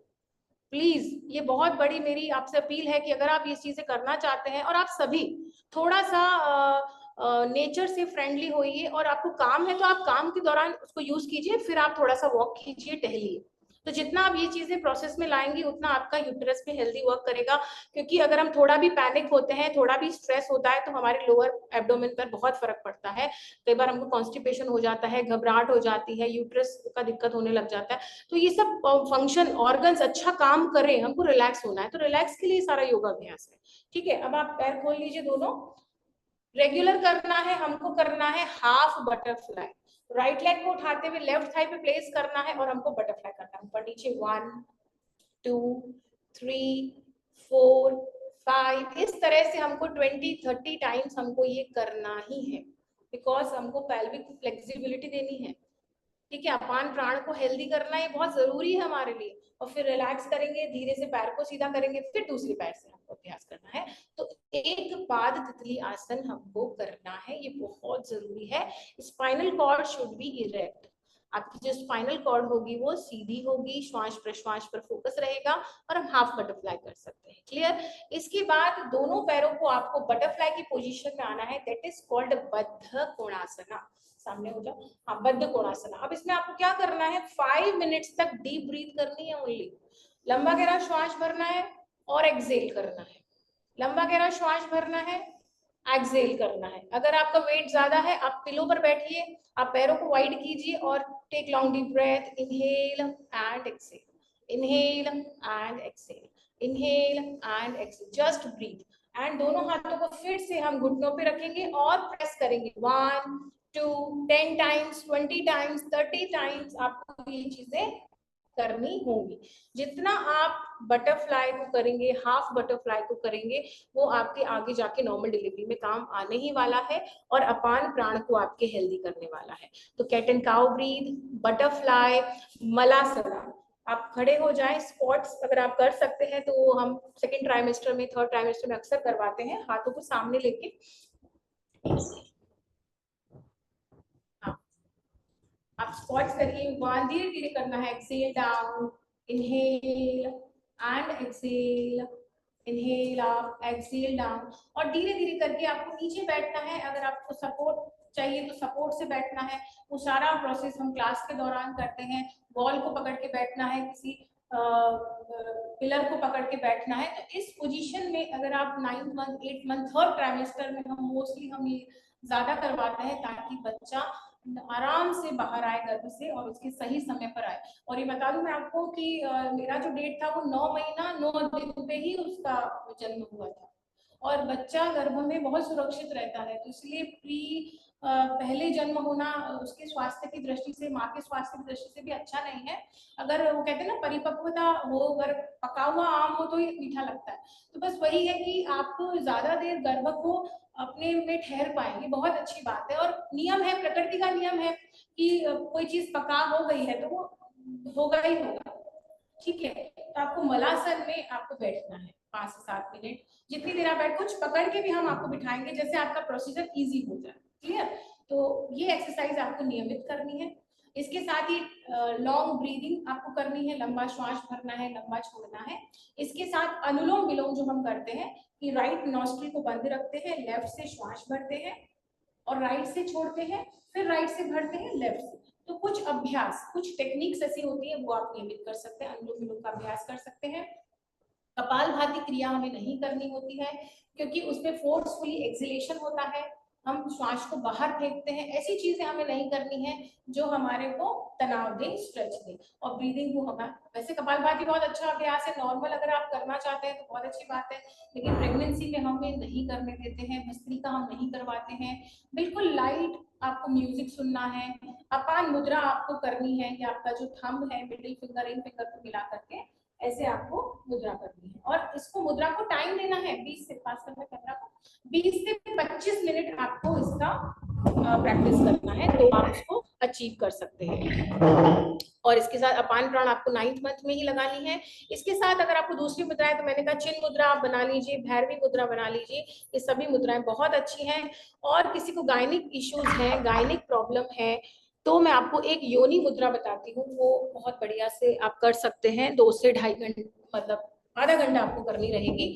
प्लीज। ये बहुत बड़ी मेरी आपसे अपील है कि अगर आप ये चीजें करना चाहते हैं, और आप सभी थोड़ा सा नेचर से फ्रेंडली होइए, और आपको काम है तो आप काम के दौरान उसको यूज कीजिए, फिर आप थोड़ा सा वॉक कीजिए, टहलिए। तो जितना आप ये चीजें प्रोसेस में लाएंगे उतना आपका यूट्रस में हेल्दी वर्क करेगा। क्योंकि अगर हम थोड़ा भी पैनिक होते हैं, थोड़ा भी स्ट्रेस होता है, तो हमारे लोअर एब्डोमेन पर बहुत फर्क पड़ता है। कई बार हमको कॉन्स्टिपेशन हो जाता है, घबराहट हो जाती है, यूट्रस का दिक्कत होने लग जाता है। तो ये सब फंक्शन ऑर्गन्स अच्छा काम करें, हमको रिलैक्स होना है, तो रिलैक्स के लिए सारा योगा अभ्यास है। ठीक है, अब आप पैर खोल लीजिए दोनों। रेगुलर करना है, हमको करना है हाफ बटरफ्लाई। राइट लेग को उठाते हुए लेफ्ट थाई पे प्लेस करना है और हमको बटरफ्लाई करना है, ऊपर नीचे 1 2 3 4 5। इस तरह से हमको 20-30 टाइम्स हमको ये करना ही है, बिकॉज हमको पेल्विक फ्लेक्सिबिलिटी देनी है। ठीक है, अपान प्राण को हेल्दी करना ये बहुत जरूरी है हमारे लिए। और फिर रिलैक्स करेंगे, धीरे से पैर को सीधा करेंगे, फिर दूसरे पैर से हमको अभ्यास करना है। तो एक पाद तितली आसन हमको करना है, ये बहुत जरूरी है। Spinal cord should be erect, आपकी जो स्पाइनल कॉर्ड होगी वो सीधी होगी, श्वास प्रश्वास पर फोकस रहेगा और हम हाफ बटरफ्लाई कर सकते हैं। क्लियर? इसके बाद दोनों पैरों को आपको बटरफ्लाई की पोजीशन में आना है, दैट इज कॉल्ड बद्ध कोणासना। सामने हो जाओ, हाँ, बद्ध कोणासना। अब इसमें आपको क्या करना है, 5 मिनट्स तक डीप ब्रीथ करनी है ओनली। लंबा गहरा श्वास भरना है और एक्सेल करना है, लंबा गहरा श्वास भरना है, एक्सेल करना है। अगर आपका वेट ज्यादा है, आप पिलो पर बैठिए, आप पैरों को वाइड कीजिए और take long deep breath, inhale and exhale, inhale and exhale, inhale and exhale, just breathe. And दोनों हाथों को फिर से हम घुटनों पे रखेंगे और प्रेस करेंगे 1 2 10 टाइम्स, 20 टाइम्स, 30 टाइम्स आपको ये चीजें करनी होंगी। जितना आप बटरफ्लाई को करेंगे, हाफ बटरफ्लाई को करेंगे, वो आपके आगे जाके नॉर्मल डिलीवरी में काम आने ही वाला है और अपान प्राण को आपके हेल्दी करने वाला है। तो cat and cow breath, butterfly, malasana. आप खड़े हो जाएं, स्क्वाट्स अगर आप कर सकते हैं तो वो हम सेकेंड ट्राइमेस्टर में, थर्ड ट्राइमेस्टर में अक्सर करवाते हैं, हाथों को सामने लेके। आप स्क्वाट्स करिए, 1 धीरे धीरे करना है, exhale down, inhale and exhale, inhale up, exhale down. और धीरे धीरे करके आपको नीचे बैठना है। अगर आपको सपोर्ट चाहिए तो सपोर्ट से बैठना है। वो सारा प्रोसेस हम क्लास के दौरान करते हैं। वॉल को पकड़ के बैठना है, किसी पिलर को पकड़ के बैठना है। तो इस पोजीशन में अगर आप 9th month, 8th month, third trimester में हम मोस्टली हम ये ज्यादा करवाते हैं ताकि बच्चा आराम से बाहर आए गर्भ से और उसके सही समय पर आए। और ये बता दूं मैं आपको कि मेरा जो डेट था वो 9 महीना 9 दिन पे ही उसका जन्म हुआ था। और बच्चा गर्भ में बहुत सुरक्षित रहता है, तो इसलिए पहले जन्म होना उसके स्वास्थ्य की दृष्टि से, माँ के स्वास्थ्य की दृष्टि से भी अच्छा नहीं है। अगर वो कहते हैं ना परिपक्वता हो, अगर पका हुआ आम हो तो ये मीठा लगता है। तो बस वही है कि आप ज्यादा देर गर्भ को अपने में ठहर पाएंगे, बहुत अच्छी बात है। और नियम है, प्रकृति का नियम है कि कोई चीज पका हो गई है तो वो होगा ही होगा। ठीक है, तो आपको मलासन में आपको बैठना है 5 से 7 मिनट, जितनी देर आप बैठ, कुछ पकड़ के भी हम आपको बिठाएंगे जैसे आपका प्रोसीजर इजी हो जाए। क्लियर? तो ये एक्सरसाइज आपको नियमित करनी है। इसके साथ ही लॉन्ग ब्रीदिंग आपको करनी है, लंबा श्वास भरना है, लंबा छोड़ना है। इसके साथ अनुलोम विलोम जो हम करते हैं कि राइट नॉस्ट्रिल को बंद रखते हैं, लेफ्ट से श्वास भरते हैं और राइट से छोड़ते हैं, फिर राइट से भरते हैं लेफ्ट से। तो कुछ अभ्यास, कुछ टेक्निक्स ऐसी होती है वो आप नियमित कर सकते हैं, अनुलोम विलोम का अभ्यास कर सकते हैं। कपालभाति क्रिया हमें नहीं करनी होती है क्योंकि उसमें फोर्सफुली एक्सिलेशन होता है, हम श्वास को बाहर फेंकते हैं। ऐसी चीजें हमें नहीं करनी है जो हमारे को तनाव दे, स्ट्रेच दे। और ब्रीदिंग को हमें, वैसे कपालभाति बहुत अच्छा अभ्यास है, नॉर्मल अगर आप करना चाहते हैं तो बहुत अच्छी बात है, लेकिन प्रेगनेंसी में हमें नहीं करने देते हैं, भस्त्रिका हम नहीं करवाते हैं। बिल्कुल लाइट आपको म्यूजिक सुनना है। अपान मुद्रा आपको करनी है कि आपका जो थंब है, मिडिल फिंगर, रिंग फिंगर को मिला करके ऐसे आपको मुद्रा करनी है और इसको मुद्रा को टाइम देना है 20 से, पास करना कैमरा को, 20 से 25 मिनट आपको इसका प्रैक्टिस करना है, तो आप इसको अचीव कर सकते हैं। और इसके साथ अपान प्राण आपको 9th मंथ में ही लगानी है। इसके साथ अगर आपको दूसरी मुद्रा है तो मैंने कहा चिन्ह मुद्रा आप बना लीजिए, भैरवी मुद्रा बना लीजिए, ये सभी मुद्राएं बहुत अच्छी हैं। और किसी को गायनिक इश्यूज हैं, गायनिक प्रॉब्लम है, तो मैं आपको एक योनि मुद्रा बताती हूँ, वो बहुत बढ़िया से आप कर सकते हैं। 2 से 2.5 घंटे, मतलब आधा घंटा आपको करनी रहेगी।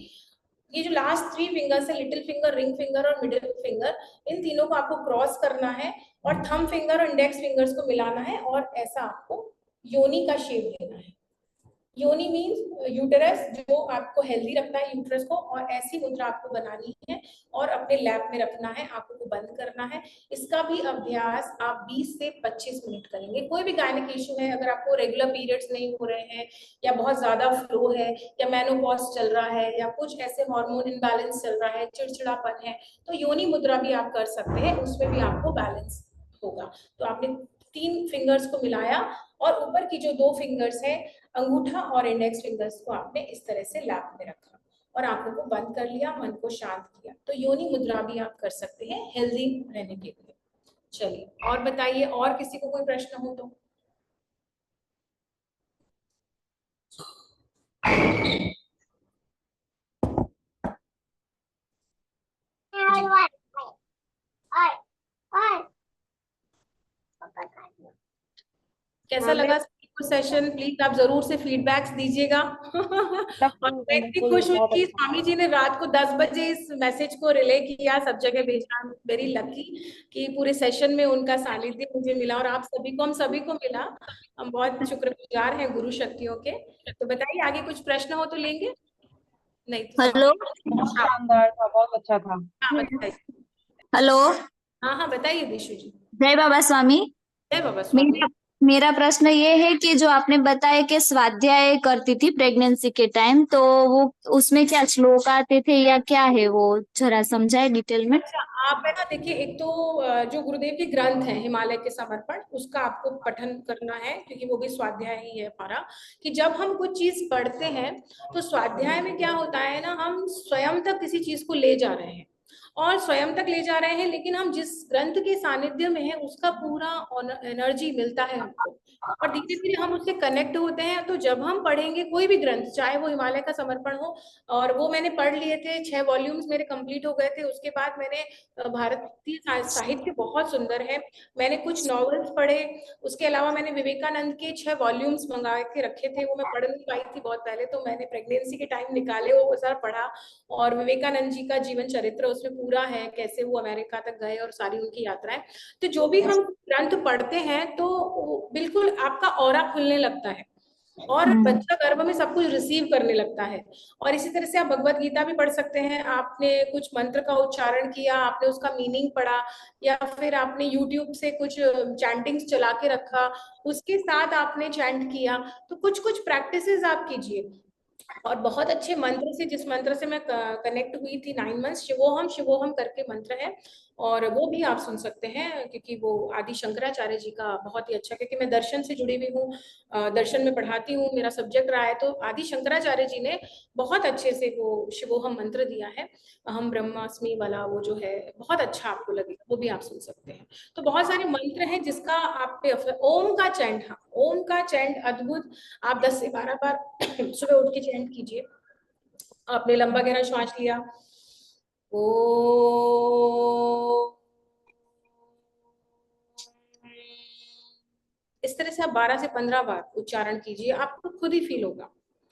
ये जो लास्ट 3 फिंगर्स है, लिटिल फिंगर, रिंग फिंगर और मिडिल फिंगर, इन तीनों को आपको क्रॉस करना है और थंब फिंगर और इंडेक्स फिंगर्स को मिलाना है और ऐसा आपको योनि का शेप देना है। योनि मीन्स यूटेरस, जो आपको हेल्दी रखना है यूटेरस को, और ऐसी मुद्रा आपको बनानी है और अपने लैप में रखना है, आंखों को बंद करना है। इसका भी अभ्यास आप 20 से 25 मिनट करेंगे। कोई भी गायनिक इशू है, अगर आपको रेगुलर पीरियड्स नहीं हो रहे हैं या बहुत ज्यादा फ्लो है या मेनोपॉज चल रहा है या कुछ ऐसे हार्मोन इनबैलेंस चल रहा है, चिड़चिड़ापन है, तो योनि मुद्रा भी आप कर सकते हैं, उसमें भी आपको बैलेंस होगा। तो आपने 3 फिंगर्स को मिलाया और ऊपर की जो 2 फिंगर्स है, अंगूठा और इंडेक्स फिंगर्स को आपने इस तरह से लैप में रखा और आंखों को बंद कर लिया, मन को शांत किया। तो योनि मुद्रा भी आप कर सकते हैं हेल्दी रहने के लिए। चलिए और बताइए, और किसी को कोई प्रश्न हो तो। कैसा लगा सेशन? प्लीज आप जरूर से फीडबैक्स दीजिएगा। और मैं इतनी खुश हुई कि स्वामी जी ने रात को 10 बजे इस मैसेज को रिले किया, सब जगह भेजा। वेरी लकी कि पूरे सेशन में उनका सानिध्य मुझे मिला और आप सभी को, हम सभी को मिला। हम बहुत शुक्रगुजार हैं गुरु शक्तियों के। तो बताइए आगे कुछ प्रश्न हो तो लेंगे। नहीं तो हेलो, शानदार था, बहुत अच्छा था। हाँ बताइए। हेलो, हाँ हाँ बताइए दिशु जी। जय बाबा स्वामी। जय बाबा स्वामी। मेरा मेरा प्रश्न ये है कि जो आपने बताया कि स्वाध्याय करती थी प्रेगनेंसी के टाइम, तो वो उसमें क्या श्लोक आते थे या क्या है वो, जरा समझाए डिटेल में। अच्छा, आप है ना, देखिए एक तो जो गुरुदेव के ग्रंथ हैं हिमालय के समर्पण, उसका आपको पठन करना है, क्योंकि वो भी स्वाध्याय ही है हमारा। कि जब हम कुछ चीज पढ़ते हैं तो स्वाध्याय में क्या होता है ना, हम स्वयं तक किसी चीज को ले जा रहे हैं और स्वयं तक ले जा रहे हैं, लेकिन हम जिस ग्रंथ के सानिध्य में है उसका पूरा एनर्जी मिलता है हमको और धीरे धीरे हम उससे कनेक्ट होते हैं। तो जब हम पढ़ेंगे कोई भी ग्रंथ, चाहे वो हिमालय का समर्पण हो, और वो मैंने पढ़ लिए थे, 6 वॉल्यूम्स मेरे कंप्लीट हो गए थे। उसके बाद मैंने भारतीय साहित्य बहुत सुंदर है, मैंने कुछ नॉवेल्स पढ़े। उसके अलावा मैंने विवेकानंद के 6 वॉल्यूम्स मंगा के रखे थे, वो मैं पढ़ नहीं पाई थी बहुत पहले, तो मैंने प्रेगनेंसी के टाइम निकाले, वो सारा पढ़ा। और विवेकानंद जी का जीवन चरित्र उसमें पूरा है, कैसे वो अमेरिका तक गए और सारी उनकी यात्राएं। तो जो भी हम ग्रंथ पढ़ते हैं तो बिल्कुल आपका ऑरा खुलने लगता है और बच्चा गर्भ में सब कुछ रिसीव करने लगता है। और इसी तरह से आप भगवत गीता भी पढ़ सकते हैं। आपने कुछ मंत्र का उच्चारण किया, आपने उसका मीनिंग पढ़ा, या फिर आपने यूट्यूब से कुछ चैंटिंग्स चला के रखा, उसके साथ आपने चैंट किया। तो कुछ कुछ प्रैक्टिसेस आप कीजिए। और बहुत अच्छे मंत्र से, जिस मंत्र से मैं कनेक्ट हुई थी 9 मंथ्स, शिवोहम शिवोहम करके मंत्र है, और वो भी आप सुन सकते हैं, क्योंकि वो आदि शंकराचार्य जी का बहुत ही अच्छा, क्योंकि मैं दर्शन से जुड़ी हुई हूँ, दर्शन में पढ़ाती हूँ, मेरा सब्जेक्ट रहा है। तो आदि शंकराचार्य जी ने बहुत अच्छे से वो शिवोहम मंत्र दिया है, अहम ब्रह्मास्मि वाला, वो जो है बहुत अच्छा आपको लगेगा, वो भी आप सुन सकते हैं। तो बहुत सारे मंत्र हैं जिसका आप पे ओम का चैंट, हाँ ओम का चैंट अद्भुत, आप 10 से 12 बार सुबह उठ के चैंट कीजिए। आपने लंबा गहरा श्वास लिया, ओ, इस तरह से आप 12 से 15 बार उच्चारण कीजिए, आपको खुद ही फील होगा,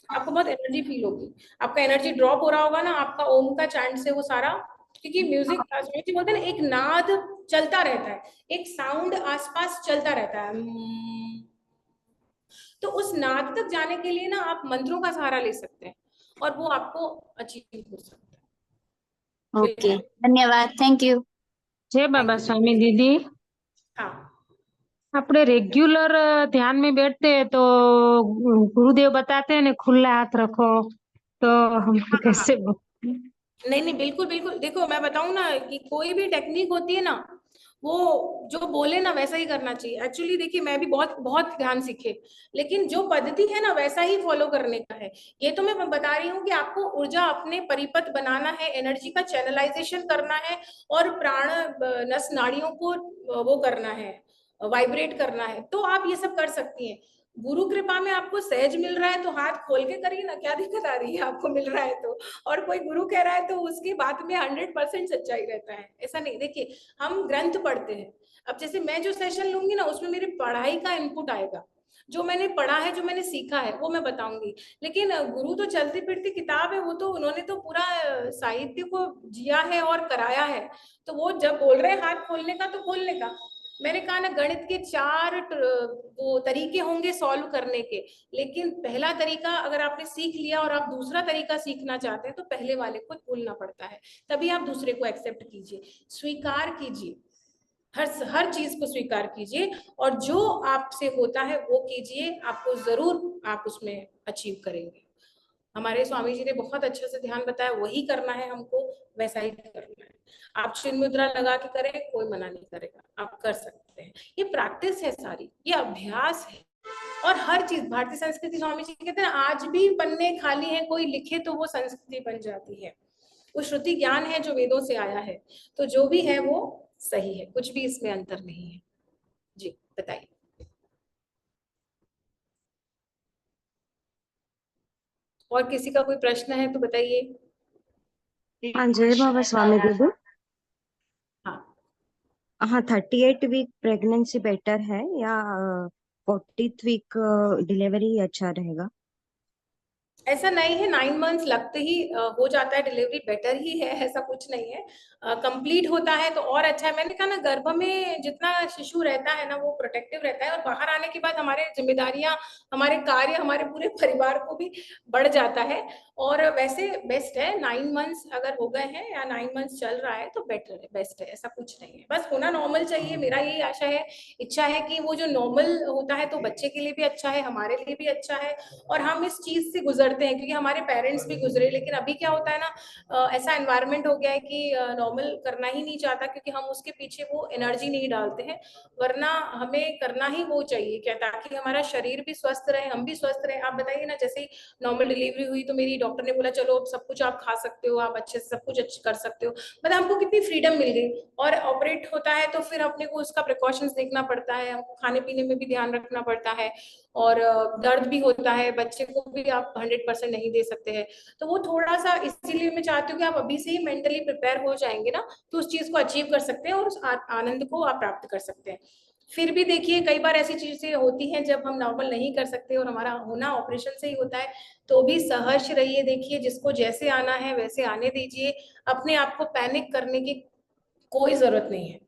आपको बहुत एनर्जी फील होगी। आपका एनर्जी ड्रॉप हो रहा होगा ना आपका ओम का चैंट से, वो सारा, क्योंकि म्यूजिक बोलते हैं ना, एक नाद चलता रहता है, एक साउंड आसपास चलता रहता है, तो उस नाद तक जाने के लिए ना आप मंत्रों का सहारा ले सकते हैं और वो आपको अचीव हो सकता है। ओके, धन्यवाद, थैंक यू। जय बाबा स्वामी दीदी। हाँ આપણે રેગ્યુલર ધ્યાન में बैठते हैं तो गुरुदेव बताते हैं ना खुला हाथ रखो, तो हम कैसे नहीं नहीं बिल्कुल बिल्कुल, देखो मैं बताऊं ना कि कोई भी टेक्निक होती है ना, वो जो बोले ना वैसा ही करना चाहिए। एक्चुअली देखिए मैं भी बहुत बहुत ध्यान सीखे, लेकिन जो पद्धति है ना वैसा ही फॉलो करने का है। ये तो मैं बता रही हूँ कि आपको ऊर्जा अपने परिपथ बनाना है, एनर्जी का चैनलाइजेशन करना है और प्राण नस नाड़ियों को वो करना है, वाइब्रेट करना है, तो आप ये सब कर सकती हैं। गुरु कृपा में आपको सहज मिल रहा है तो हाथ खोल के करिए ना, क्या दिक्कत आ रही है आपको मिल रहा है तो। और कोई गुरु कह रहा है तो उसकी बात में 100% सच्चाई रहता है, ऐसा नहीं। देखिए हम ग्रंथ पढ़ते हैं, अब जैसे मैं जो सेशन लूंगी ना उसमें मेरी पढ़ाई का इनपुट आएगा, जो मैंने पढ़ा है, जो मैंने सीखा है वो मैं बताऊंगी। लेकिन गुरु तो चलती फिरती किताब है, वो तो उन्होंने तो पूरा साहित्य को जिया है और कराया है। तो वो जब बोल रहे हैं हाथ खोलने का तो खोलने का। मैंने कहा ना गणित के 4 वो तरीके होंगे सॉल्व करने के, लेकिन पहला तरीका अगर आपने सीख लिया और आप दूसरा तरीका सीखना चाहते हैं तो पहले वाले को भूलना पड़ता है, तभी आप दूसरे को एक्सेप्ट कीजिए, स्वीकार कीजिए, हर चीज को स्वीकार कीजिए और जो आपसे होता है वो कीजिए, आपको जरूर आप उसमें अचीव करेंगे। हमारे स्वामी जी ने बहुत अच्छे से ध्यान बताया, वही करना है हमको, वैसा ही करना है। आप चिन्ह मुद्रा लगा के करें, कोई मना नहीं करेगा, आप कर सकते हैं। ये प्रैक्टिस है सारी, ये अभ्यास है। और हर चीज भारतीय संस्कृति, स्वामी जी कहते हैं आज भी पन्ने खाली हैं, कोई लिखे तो वो संस्कृति बन जाती है। वो श्रुति ज्ञान है जो वेदों से आया है, तो जो भी है वो सही है, कुछ भी इसमें अंतर नहीं है। जी बताइए। और किसी का कोई प्रश्न है तो बताइए। हाँ जय बाबा स्वामी दीदी। हाँ हाँ 38 वीक प्रेगनेंसी बेटर है या 40th वीक डिलीवरी अच्छा रहेगा? ऐसा नहीं है, 9 मंथ्स लगते ही हो जाता है डिलीवरी, बेटर ही है, ऐसा कुछ नहीं है। कंप्लीट होता है तो और अच्छा है। मैंने कहा ना गर्भ में जितना शिशु रहता है ना वो प्रोटेक्टिव रहता है, और बाहर आने के बाद हमारे जिम्मेदारियां, हमारे कार्य, हमारे पूरे परिवार को भी बढ़ जाता है। और वैसे बेस्ट है 9 मंथ्स अगर हो गए हैं या 9 मंथ्स चल रहा है तो बेटर है, बेस्ट है, ऐसा कुछ नहीं है। बस होना नॉर्मल चाहिए, मेरा यही आशा है, इच्छा है कि वो जो नॉर्मल होता है तो बच्चे के लिए भी अच्छा है, हमारे लिए भी अच्छा है। और हम इस चीज से गुजरते हैं क्योंकि हमारे पेरेंट्स भी गुजरे, लेकिन अभी क्या होता है ना ऐसा एनवायरनमेंट हो गया है कि नॉर्मल करना ही नहीं चाहता, क्योंकि हम उसके पीछे वो एनर्जी नहीं डालते हैं। वरना हमें करना ही वो चाहिए क्या, ताकि हमारा शरीर भी स्वस्थ रहे, हम भी स्वस्थ रहे। आप बताइए ना, जैसे ही नॉर्मल डिलीवरी हुई तो मेरी डॉक्टर ने बोला चलो अब सब कुछ आप खा सकते हो, आप अच्छे से सब कुछ कर सकते हो, मतलब हमको कितनी फ्रीडम मिल गई। और ऑपरेट होता है तो फिर अपने को उसका प्रिकॉशंस देखना पड़ता है, हमको खाने पीने में भी ध्यान रखना पड़ता है, और दर्द भी होता है, बच्चे को भी आप 100% नहीं दे सकते हैं। तो वो थोड़ा सा, इसीलिए मैं चाहती हूँ कि आप अभी से ही मेंटली प्रिपेयर हो जाएंगे ना तो उस चीज को अचीव कर सकते हैं और उस आनंद को आप प्राप्त कर सकते हैं। फिर भी देखिए कई बार ऐसी चीजें होती हैं जब हम नॉर्मल नहीं कर सकते और हमारा होना ऑपरेशन से ही होता है, तो भी सहर्ष रहिए। देखिए जिसको जैसे आना है वैसे आने दीजिए, अपने आप को पैनिक करने की कोई जरूरत नहीं है।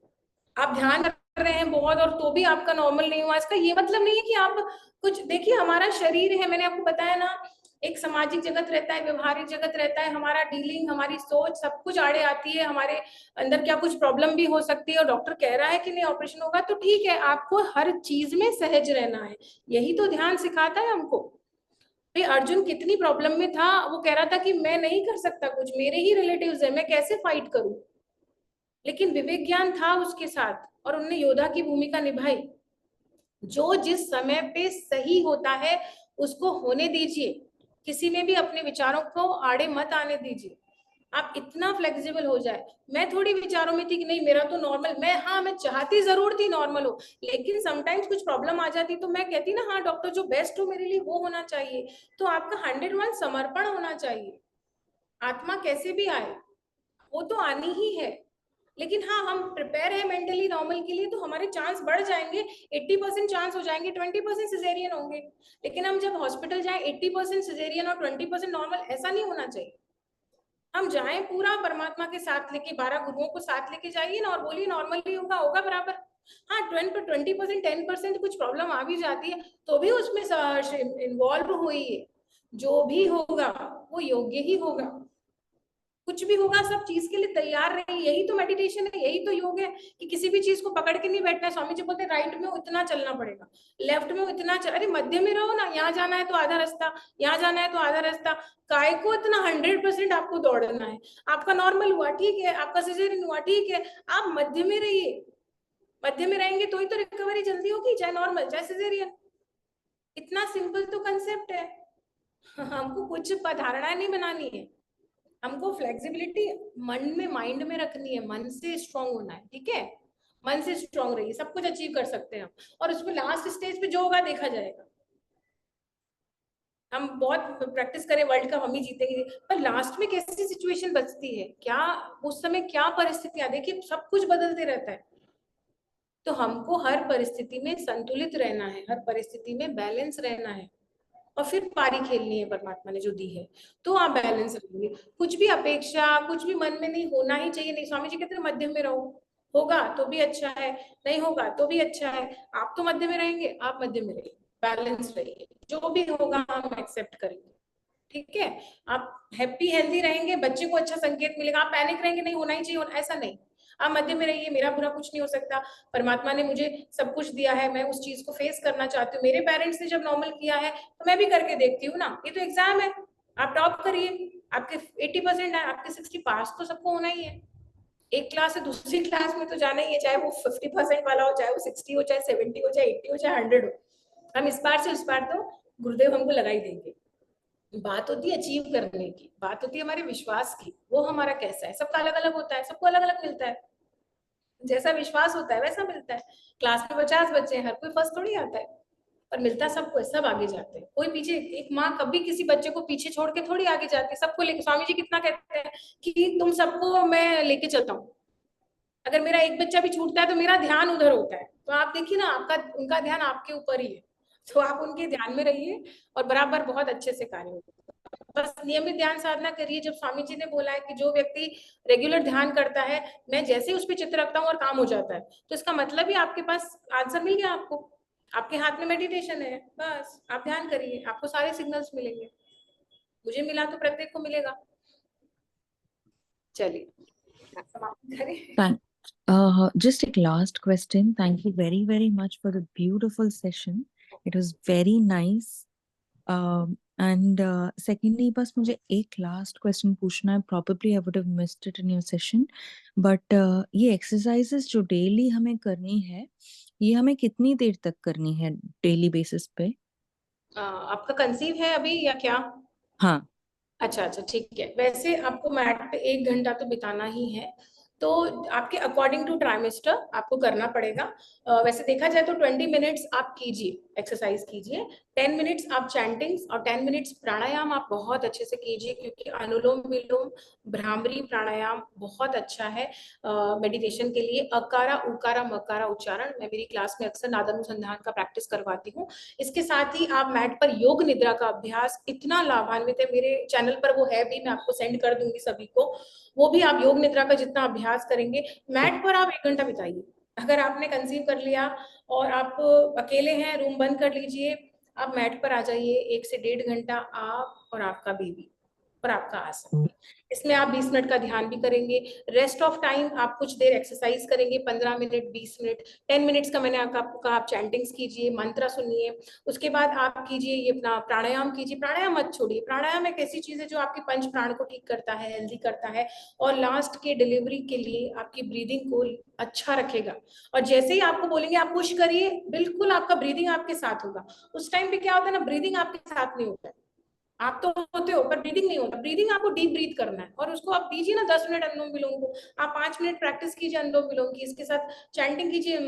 आप ध्यान कर रहे हैं बहुत और तो भी आपका नॉर्मल नहीं हुआ, इसका ये मतलब नहीं है कि आप कुछ, देखिए हमारा शरीर है, मैंने आपको बताया ना, एक सामाजिक जगत रहता है, व्यवहारिक जगत रहता है, हमारा डीलिंग, हमारी सोच सब कुछ आड़े आती है, हमारे अंदर क्या कुछ प्रॉब्लम भी हो सकती है, और डॉक्टर कह रहा है कि नहीं ऑपरेशन होगा तो ठीक है, आपको हर चीज में सहज रहना है, यही तो ध्यान सिखाता है हमको। भाई अर्जुन कितनी प्रॉब्लम में था, वो कह रहा था कि मैं नहीं कर सकता कुछ, मेरे ही रिलेटिव्स है, मैं कैसे फाइट करूं, लेकिन विवेक ज्ञान था उसके साथ और उन्होंने योद्धा की भूमिका निभाई। जो जिस समय पे सही होता है उसको होने दीजिए, किसी में भी अपने विचारों को आड़े मत आने दीजिए। आप इतना फ्लेक्सिबल हो जाए। मैं थोड़ी विचारों में थी कि नहीं मेरा तो नॉर्मल, मैं चाहती जरूर थी नॉर्मल हो, लेकिन समटाइम्स कुछ प्रॉब्लम आ जाती तो मैं कहती ना हाँ डॉक्टर जो बेस्ट हो मेरे लिए वो होना चाहिए। तो आपका 101 समर्पण होना चाहिए, आत्मा कैसे भी आए वो तो आनी ही है। लेकिन हाँ हम प्रिपेयर है मेंटली नॉर्मल के लिए तो हमारे चांस बढ़ जाएंगे, 80% चांस हो जाएंगे, 20% सिजेरियन होंगे। लेकिन हम जब हॉस्पिटल जाएं 80% सिजेरियन और 20% नॉर्मल, ऐसा नहीं होना चाहिए। हम जाएं पूरा परमात्मा के साथ लेके, 12 गुरुओं को साथ लेके जाइए ना और बोलिए नॉर्मल ही होगा, होगा बराबर। हाँ 20% 10% कुछ प्रॉब्लम आ भी जाती है तो भी उसमें इन्वॉल्व हुई है, जो भी होगा वो योग्य ही होगा। कुछ भी होगा सब चीज के लिए तैयार रहिए, यही तो मेडिटेशन है, यही तो योग है कि किसी भी चीज को पकड़ के नहीं बैठना है। स्वामी जी बोलते हैं राइट में इतना चलना पड़ेगा, लेफ्ट में इतना अरे मध्य में रहो ना, यहाँ जाना है तो आधा रास्ता, यहाँ जाना है तो आधा रास्ता, काय को इतना 100% आपको दौड़ना है। आपका नॉर्मल हुआ ठीक है, आपका सिजेरियन हुआ ठीक है, आप मध्य में रहिए, मध्य में रहेंगे तो ही तो रिकवरी जल्दी होगी, चाहे नॉर्मल चाहे सिजेरियन। इतना सिंपल तो कंसेप्ट है। हमको कुछ धारणा नहीं बनानी है, हमको फ्लेक्सिबिलिटी मन में, माइंड में रखनी है, मन से स्ट्रांग होना है, ठीक है। मन से स्ट्रांग रहिए, सब कुछ अचीव कर सकते हैं हम, और उसमें लास्ट स्टेज पे जो होगा देखा जाएगा। हम बहुत प्रैक्टिस करें वर्ल्ड कप हम ही जीतेंगे, पर लास्ट में कैसी सिचुएशन बचती है, क्या उस समय क्या परिस्थितियां, देखिए सब कुछ बदलते रहता है। तो हमको हर परिस्थिति में संतुलित रहना है, हर परिस्थिति में बैलेंस रहना है, और फिर पारी खेलनी है परमात्मा ने जो दी है, तो आप बैलेंस रखेंगे। कुछ भी अपेक्षा, कुछ भी मन में नहीं होना ही चाहिए। नहीं, स्वामी जी कहते हैं मध्य में रहो, होगा तो भी अच्छा है, नहीं होगा तो भी अच्छा है। आप तो मध्य में रहेंगे, आप मध्य में रहिए, बैलेंस रहिए, जो भी होगा हम एक्सेप्ट करेंगे, ठीक है। आप हैप्पी हेल्दी रहेंगे, बच्चे को अच्छा संकेत मिलेगा। आप पैनिक रहेंगे, नहीं होना ही चाहिए, ऐसा नहीं। आप मध्य में रहिए, मेरा बुरा कुछ नहीं हो सकता, परमात्मा ने मुझे सब कुछ दिया है, मैं उस चीज को फेस करना चाहती हूँ। मेरे पेरेंट्स ने जब नॉर्मल किया है तो मैं भी करके देखती हूँ ना। ये तो एग्जाम है, आप टॉप करिए, आपके 80% है, आपके 60 पास तो सबको होना ही है। एक क्लास से दूसरी क्लास में तो जाना ही है, चाहे वो 50% वाला हो, चाहे वो 60 हो, चाहे 70 हो, चाहे 80 हो, चाहे 100 हो। हम इस बार से उस बार तो गुरुदेव हमको लगा ही देंगे। बात होती है अचीव करने की, बात होती है हमारे विश्वास की, वो हमारा कैसा है। सबका अलग अलग होता है, सबको अलग अलग मिलता है, जैसा विश्वास होता है वैसा मिलता है। क्लास में 50 बच्चे हैं, हर कोई फर्स्ट थोड़ी आता है, पर मिलता सबको है, सब आगे जाते हैं। कोई पीछे, एक माँ कभी किसी बच्चे को पीछे छोड़ के थोड़ी आगे जाती है, सबको लेके। स्वामी जी कितना कहते हैं कि तुम सबको मैं लेके चलता हूँ, अगर मेरा एक बच्चा भी छूटता है तो मेरा ध्यान उधर होता है। तो आप देखिए ना, आपका उनका ध्यान आपके ऊपर ही है, तो आप उनके ध्यान में रहिए और बराबर बहुत अच्छे से कार्य होगा। बस नियमित ध्यान साधना करिए। जब स्वामी जी ने बोला है कि जो व्यक्ति रेगुलर ध्यान करता है, मैं जैसे ही उस पर चित्र रखता हूँ और काम हो जाता है, तो इसका मतलब ही आपके पास आंसर मिल गया आपको, आपके हाथ में मेडिटेशन है, बस आप ध्यान करिए, आपको सारे सिग्नल्स मिलेंगे। मुझे मिला तो प्रत्येक को मिलेगा। चलिए समाप्त करें। Just a last question. Thank you very, very much for the beautiful session. It was very nice. And secondly, बस मुझे एक last question पूछना है. Probably I would have missed it in your session. But ये exercises जो daily हमें करनी है, ये हमें कितनी देर तक करनी है daily basis पे? आपका कंसीव है अभी या क्या? हाँ. अच्छा अच्छा, ठीक है। वैसे आपको मैट पे 1 घंटा तो बिताना ही है, तो आपके अकॉर्डिंग टू ट्राइमेस्टर आपको करना पड़ेगा। वैसे देखा जाए तो 20 मिनट्स आप कीजिए, एक्सरसाइज कीजिए, 10 मिनट्स आप चैंटिंग्स और 10 मिनट्स प्राणायाम आप बहुत अच्छे से कीजिए, क्योंकि अनुलोम विलोम, भ्रामरी प्राणायाम बहुत अच्छा है मेडिटेशन के लिए। अकारा उकारा मकारा उच्चारण मैं मेरी क्लास में अक्सर नादानुसंधान का प्रैक्टिस करवाती हूँ। इसके साथ ही आप मैट पर योग निद्रा का अभ्यास, इतना लाभान्वित है, मेरे चैनल पर वो है भी, मैं आपको सेंड कर दूंगी सभी को। वो भी आप योग निद्रा का जितना अभ्यास करेंगे, मैट पर आप 1 घंटा बिताइए। अगर आपने कंसीव कर लिया और आप अकेले हैं, रूम बंद कर लीजिए, आप मैट पर आ जाइए, 1 से 1.5 घंटा आप और आपका बेबी और आपका आसन। इसमें आप 20 मिनट का ध्यान भी करेंगे। रेस्ट ऑफ टाइम आप कुछ देर एक्सरसाइज करेंगे, 15 मिनट, 20 मिनट, 10 मिनट्स का मैंने आपको कहा, आप चैंटिंग्स कीजिए, मंत्र सुनिए। उसके बाद आप कीजिए ये अपना प्राणायाम कीजिए। प्राणायाम मत छोड़िए, प्राणायाम एक ऐसी चीज है जो आपके पंच प्राण को ठीक करता है, हेल्दी करता है, और लास्ट के डिलीवरी के लिए आपकी ब्रीदिंग को अच्छा रखेगा। और जैसे ही आपको बोलेंगे आप पुश करिए, बिल्कुल आपका ब्रीदिंग आपके साथ होगा। उस टाइम पे क्या होता है ना, ब्रीदिंग आपके साथ नहीं होता है, आप तो होते हो पर ब्रीदिंग नहीं होता। ब्रीदिंग आपको डीप ब्रीथ करना है, और उसको आप दीजिए ना 10 मिनट अनुलोम विलोम को। आप 5 मिनट प्रैक्टिस कीजिए अनुलोम विलोम की, इसके साथ चैंटिंग कीजिए,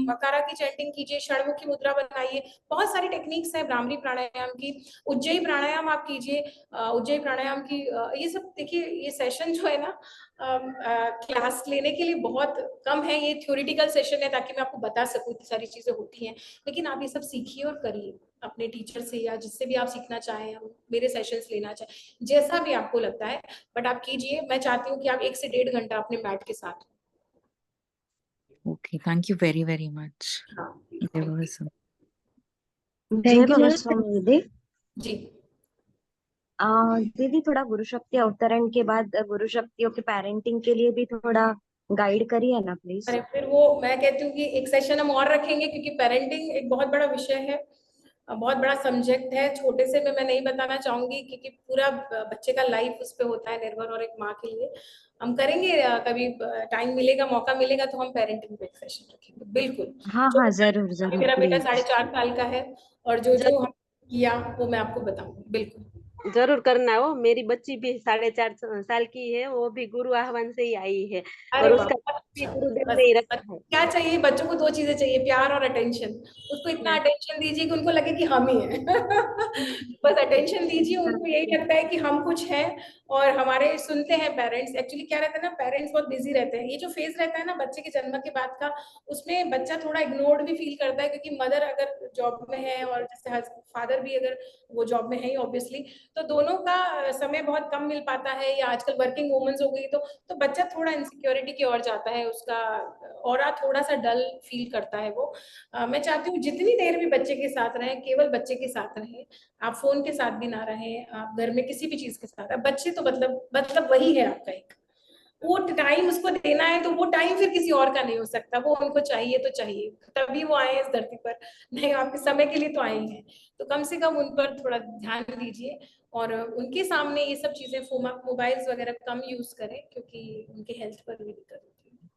मकारा की चैंटिंग कीजिए, षणमुखी मुद्रा बनाइए। बहुत सारी टेक्निक्स है भ्रामरी प्राणायाम की, उज्जयी प्राणायाम आप कीजिए। उज्जयी प्राणायाम की ये सब देखिए, ये सेशन जो है ना क्लास लेने के लिए बहुत कम है, ये थ्योरेटिकल सेशन है ताकि मैं आपको बता सकूं इतनी सारी चीजें होती हैं। लेकिन आप ये सब सीखिए और करिए अपने टीचर से या जिससे भी आप सीखना चाहें, मेरे सेशंस लेना चाहें, जैसा भी आपको लगता है, बट आप कीजिए। मैं चाहती हूँ कि आप 1 से 1.5 घंटा अपने मैट के साथ। Okay, thank you very, very much. हाँ, There was some. जय बाबा स्वामी दीदी। जी दीदी थोड़ा गुरु शक्ति अवतरण के बाद गुरु शक्तियों के पेरेंटिंग के लिए भी थोड़ा गाइड करिए ना प्लीज। अरे फिर वो मैं कहती हूँ कि एक सेशन हम और रखेंगे, क्योंकि पेरेंटिंग एक बहुत बड़ा विषय है। बहुत बड़ा सब्जेक्ट है, छोटे से में मैं नहीं बताना चाहूंगी क्योंकि पूरा बच्चे का लाइफ उस पे होता है निर्भर, और एक माँ के लिए हम करेंगे कभी टाइम मिलेगा, मौका मिलेगा तो हम पेरेंटिंग पे एक सेशन रखेंगे बिल्कुल। हाँ जो हाँ, जरूर जरूर, मेरा बेटा प्लीज 4.5 साल का है और जो जो जरूर हम किया वो मैं आपको बताऊंगी बिल्कुल। जरूर करना हो। मेरी बच्ची भी 4.5 साल की है, वो भी गुरु आह्वान से ही आई है अरे और वाह, उसका बहुत भी अच्छा। गुरुदेव बस ने ही बस रखा है। क्या चाहिए बच्चों को? 2 चीजें चाहिए, प्यार और अटेंशन। उसको इतना अटेंशन दीजिए कि उनको लगे कि हम ही हैं। बस अटेंशन दीजिए, उनको यही लगता है कि हम कुछ हैं और हमारे सुनते हैं पेरेंट्स। एक्चुअली क्या रहता है ना, पेरेंट्स बहुत बिजी रहते हैं, ये जो फेज रहता है ना बच्चे के जन्म के बाद का, उसमें बच्चा थोड़ा इग्नोर्ड भी फील करता है क्योंकि मदर अगर जॉब में है और जैसे फादर भी अगर वो जॉब में है ही ऑब्वियसली, तो दोनों का समय बहुत कम मिल पाता है, या आजकल वर्किंग वुमेन्स हो गई तो बच्चा थोड़ा इनसिक्योरिटी की ओर जाता है, उसका ऑरा थोड़ा सा डल फील करता है वो। मैं चाहती हूँ जितनी देर भी बच्चे के साथ रहें, केवल बच्चे के साथ रहें, आप फोन के साथ भी ना रहें, आप घर में किसी भी चीज के साथ, अब बच्चे तो मतलब वही है आपका एक, वो टाइम उसको देना है तो वो टाइम फिर किसी और का नहीं हो सकता, वो उनको चाहिए तो चाहिए, तभी वो आए इस धरती पर, नहीं आपके समय के लिए तो आए हैं, तो कम से कम उन पर थोड़ा ध्यान दीजिए और उनके सामने ये सब चीजें मोबाइल्स वगैरह कम यूज करें क्योंकि उनके हेल्थ पर भी दिक्कत होती है।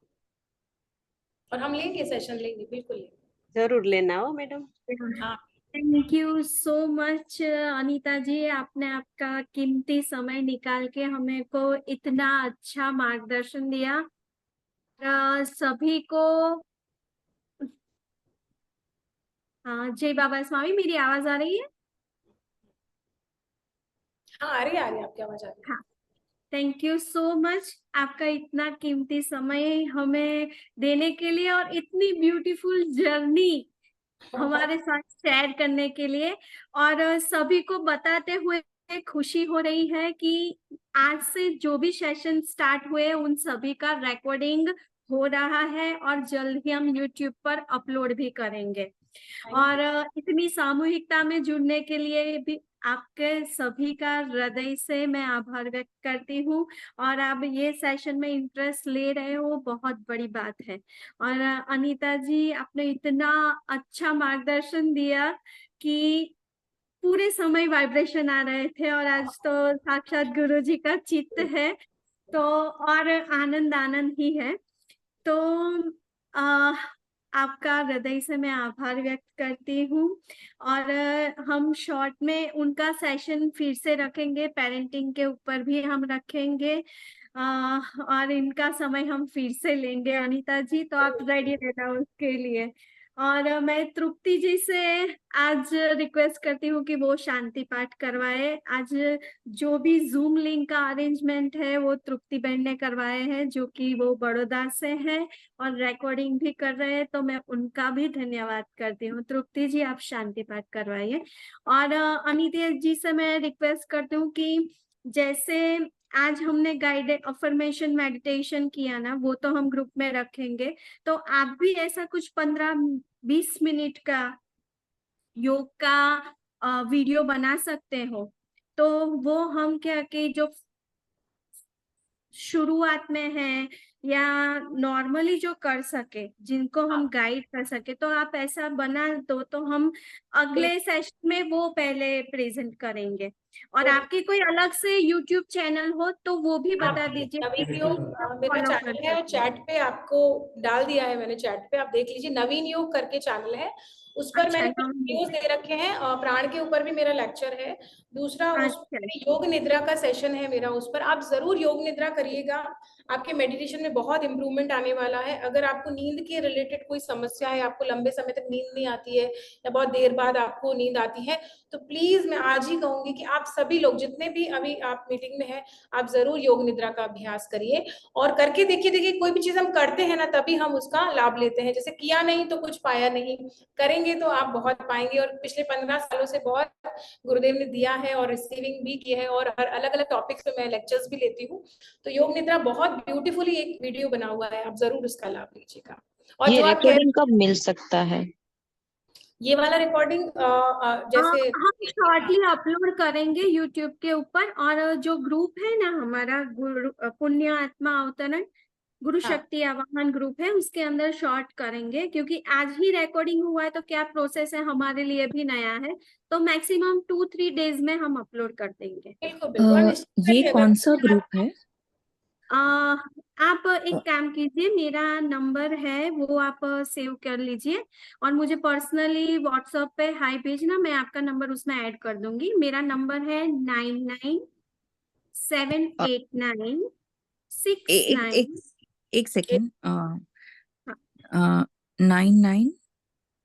और हम लेंगे, सेशन लेंगे, बिल्कुल लेंगे। जरूर लेना हो मैडम। हाँ thank you so much Anita ji, आपने आपका कीमती समय निकाल के हमें को इतना अच्छा मार्गदर्शन दिया। सभी को हाँ, जय बाबा स्वामी। मेरी आवाज आ रही है? हाँ आ रही है आपकी आवाज आ रही है। हाँ, थैंक यू सो मच आपका इतना कीमती समय हमें देने के लिए और इतनी ब्यूटीफुल जर्नी हमारे साथ शेयर करने के लिए। और सभी को बताते हुए खुशी हो रही है कि आज से जो भी सेशन स्टार्ट हुए उन सभी का रिकॉर्डिंग हो रहा है और जल्द ही हम यूट्यूब पर अपलोड भी करेंगे। और इतनी सामूहिकता में जुड़ने के लिए भी आपके सभी का हृदय से मैं आभार व्यक्त करती हूँ। और आप ये सेशन में इंटरेस्ट ले रहे हो, बहुत बड़ी बात है। और अनीता जी, आपने इतना अच्छा मार्गदर्शन दिया कि पूरे समय वाइब्रेशन आ रहे थे और आज तो साक्षात गुरु जी का चित्त है, तो और आनंद आनंद ही है। तो आ, आपका हृदय से मैं आभार व्यक्त करती हूँ। और हम शॉर्ट में उनका सेशन फिर से रखेंगे, पेरेंटिंग के ऊपर भी हम रखेंगे। और इनका समय हम फिर से लेंगे अनीता जी, तो आप रेडी रहना उसके लिए। और मैं तृप्ति जी से आज रिक्वेस्ट करती हूँ कि वो शांति पाठ करवाए। आज जो भी जूम लिंक का अरेंजमेंट है वो तृप्ति बहन ने करवाए हैं, जो कि वो बड़ौदा से है और रिकॉर्डिंग भी कर रहे हैं, तो मैं उनका भी धन्यवाद करती हूँ। तृप्ति जी, आप शांति पाठ करवाइए। और अनीता जी से मैं रिक्वेस्ट करती हूँ कि जैसे आज हमने गाइडेड अफर्मेशन मेडिटेशन किया ना, वो तो हम ग्रुप में रखेंगे, तो आप भी ऐसा कुछ 15-20 मिनट का योग का वीडियो बना सकते हो। तो वो हम क्या कि जो शुरुआत में है या नॉर्मली जो कर सके, जिनको हम गाइड कर सके, तो आप ऐसा बना दो तो हम अगले सेशन में वो पहले प्रेजेंट करेंगे। और आपकी कोई अलग से यूट्यूब चैनल हो तो वो भी बता दीजिए, नवीन जिसको योग सब मेरा फॉलो कर चैनल है और सके। चैट पे आपको डाल दिया है मैंने, चैट पे आप देख लीजिए, नवीन योग करके चैनल है, उस पर अच्छा, मैंने कुछ वीडियोस दे रखे हैं, प्राण के ऊपर भी मेरा लेक्चर है, दूसरा उस अच्छा, योग निद्रा का सेशन है मेरा, उस पर आप जरूर योग निद्रा करिएगा, आपके मेडिटेशन में बहुत इंप्रूवमेंट आने वाला है। अगर आपको नींद के रिलेटेड कोई समस्या है, आपको लंबे समय तक नींद नहीं आती है या बहुत देर बाद आपको नींद आती है, तो प्लीज मैं आज ही कहूंगी कि आप सभी लोग जितने भी अभी आप मीटिंग में हैं, आप जरूर योग निद्रा का अभ्यास करिए और करके देखिए कोई भी चीज हम करते हैं ना तभी हम उसका लाभ लेते हैं, जैसे किया नहीं तो कुछ पाया नहीं, करेंगे तो आप बहुत पाएंगे। और पिछले 15 सालों से बहुत गुरुदेव ने दिया है और रिसीविंग भी किया है, और हर अलग अलग टॉपिक्स पे मैं लेक्चर्स भी लेती हूँ, तो योग निद्रा बहुत ब्यूटीफुली एक वीडियो बना हुआ है, आप जरूर उसका लाभ लीजिएगा। और ये जो आप कह रिकॉर्डिंग कब मिल सकता है? ये वाला रिकॉर्डिंग जैसे हम शॉर्टली अपलोड करेंगे यूट्यूब के ऊपर। और जो ग्रुप है ना हमारा, गुरु पुण्य आत्मा अवतरण, गुरु हाँ। शक्ति आवाहन ग्रुप है, उसके अंदर शॉर्ट करेंगे, क्योंकि आज ही रिकॉर्डिंग हुआ है तो क्या प्रोसेस है हमारे लिए भी नया है, तो मैक्सिमम 2-3 डेज में हम अपलोड कर देंगे। बिल्कुल बिल्कुल, और निश्चित ये करिए, कौन सा अगर ग्रुप है? आप एक काम कीजिए, मेरा नंबर है वो आप सेव कर लीजिए और मुझे पर्सनली व्हाट्सएप पे हाई भेजना, मैं आपका नंबर उसमें ऐड कर दूंगी। मेरा नंबर है 997896 एक second. 99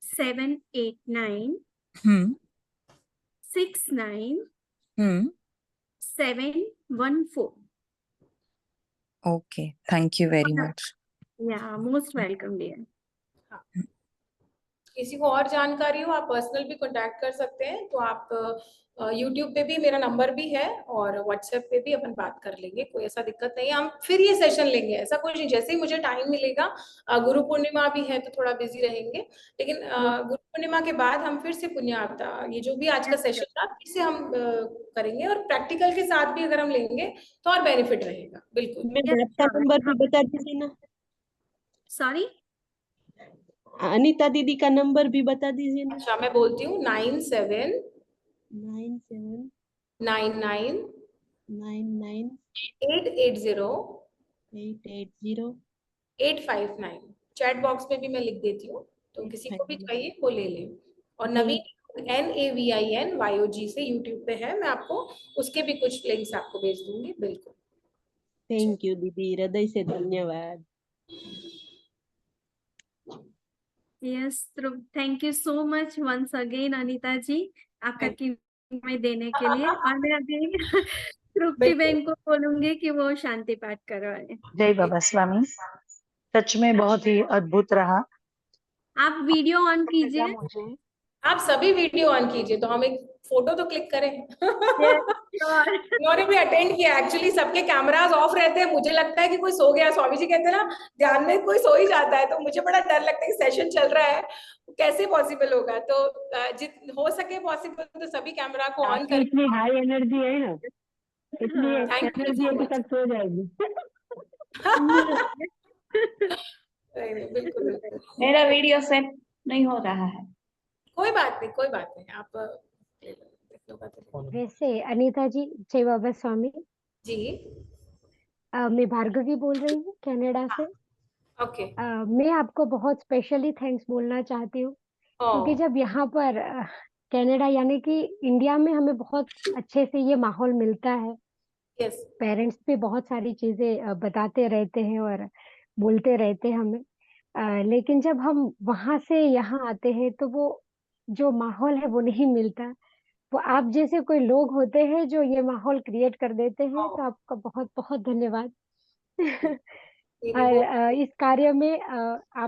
789 hmm 69714। Okay, thank you very much. या मोस्ट वेलकम डियर। किसी को और जानकारी हो आप पर्सनल भी कांटेक्ट कर सकते हैं, तो आप यूट्यूब पे भी मेरा नंबर भी है और व्हाट्सएप पे भी अपन बात कर लेंगे, कोई ऐसा दिक्कत नहीं है। हम फिर ये सेशन लेंगे, ऐसा कुछ नहीं, जैसे ही मुझे टाइम मिलेगा। गुरु पूर्णिमा भी है तो थोड़ा बिजी रहेंगे, लेकिन गुरु पूर्णिमा के बाद हम फिर से पुण्यार्ता, ये जो भी आज का सेशन था फिर से हम करेंगे, और प्रैक्टिकल के साथ भी अगर हम लेंगे तो और बेनिफिट रहेगा। बिल्कुल। मैम आपका नंबर भी बता दीजिए ना, सॉरी, अनीता दीदी का नंबर भी बता दीजिए ना। अच्छा मैं बोलती हूँ 97 97 99 99 880 880 859। चैट बॉक्स में भी मैं लिख देती हूँ, तो किसी को भी 859। चाहिए वो ले ले। और नवीन NAVIN YOG से यूट्यूब पे है, मैं आपको उसके भी कुछ लिंक्स आपको भेज दूंगी। बिल्कुल। थैंक यू दीदी, हृदय से धन्यवाद। Yes, thank you so much once again Anita ji, आपका कीमत देने के लिए। और मैं अभी तृप्ति बहन को बोलूंगी कि वो शांति पाठ करवाए। जय बाबा स्वामी, सच में बहुत ही अद्भुत रहा। आप वीडियो ऑन कीजिए। मुझे आप सभी वीडियो ऑन कीजिए, तो हम एक फोटो तो क्लिक करें। sure. उन्होंने भी अटेंड किया, एक्चुअली सबके कैमरास ऑफ रहते हैं, मुझे लगता है कि कोई सो गया। स्वामी जी कहते हैं ना, ध्यान में कोई सो ही जाता है, तो मुझे बड़ा डर लगता है कि सेशन चल रहा है, कैसे पॉसिबल होगा। तो जित हो सके पॉसिबल तो सभी कैमरा को ऑन आपकी कर। इतनी हाई एनर्जी है ना, इतनी थैंक यू एनर्जी सो है कि मच। सब सो जाएगी। बिल्कुल बिल्कुल, मेरा वीडियो सेट नहीं हो रहा है। कोई बात नहीं, कोई बात नहीं, आप ले लो, देख लो बात है। वैसे अनीता जी, जय बाबा स्वामी। जी मैं भार्गवी बोल रही हूँ कनाडा से। ओके। मैं आपको बहुत स्पेशली थैंक्स बोलना चाहती हूँ, क्योंकि जब यहाँ पर कनाडा यानी कि इंडिया में हमें बहुत अच्छे से ये माहौल मिलता है। यस पेरेंट्स भी बहुत सारी चीजें बताते रहते हैं और बोलते रहते हैं हमें, लेकिन जब हम वहां से यहाँ आते हैं तो वो जो माहौल है वो नहीं मिलता। वो आप जैसे कोई लोग होते हैं जो ये माहौल क्रिएट कर देते हैं, तो आपका बहुत बहुत धन्यवाद। मेरी और वो इस कार्य में आप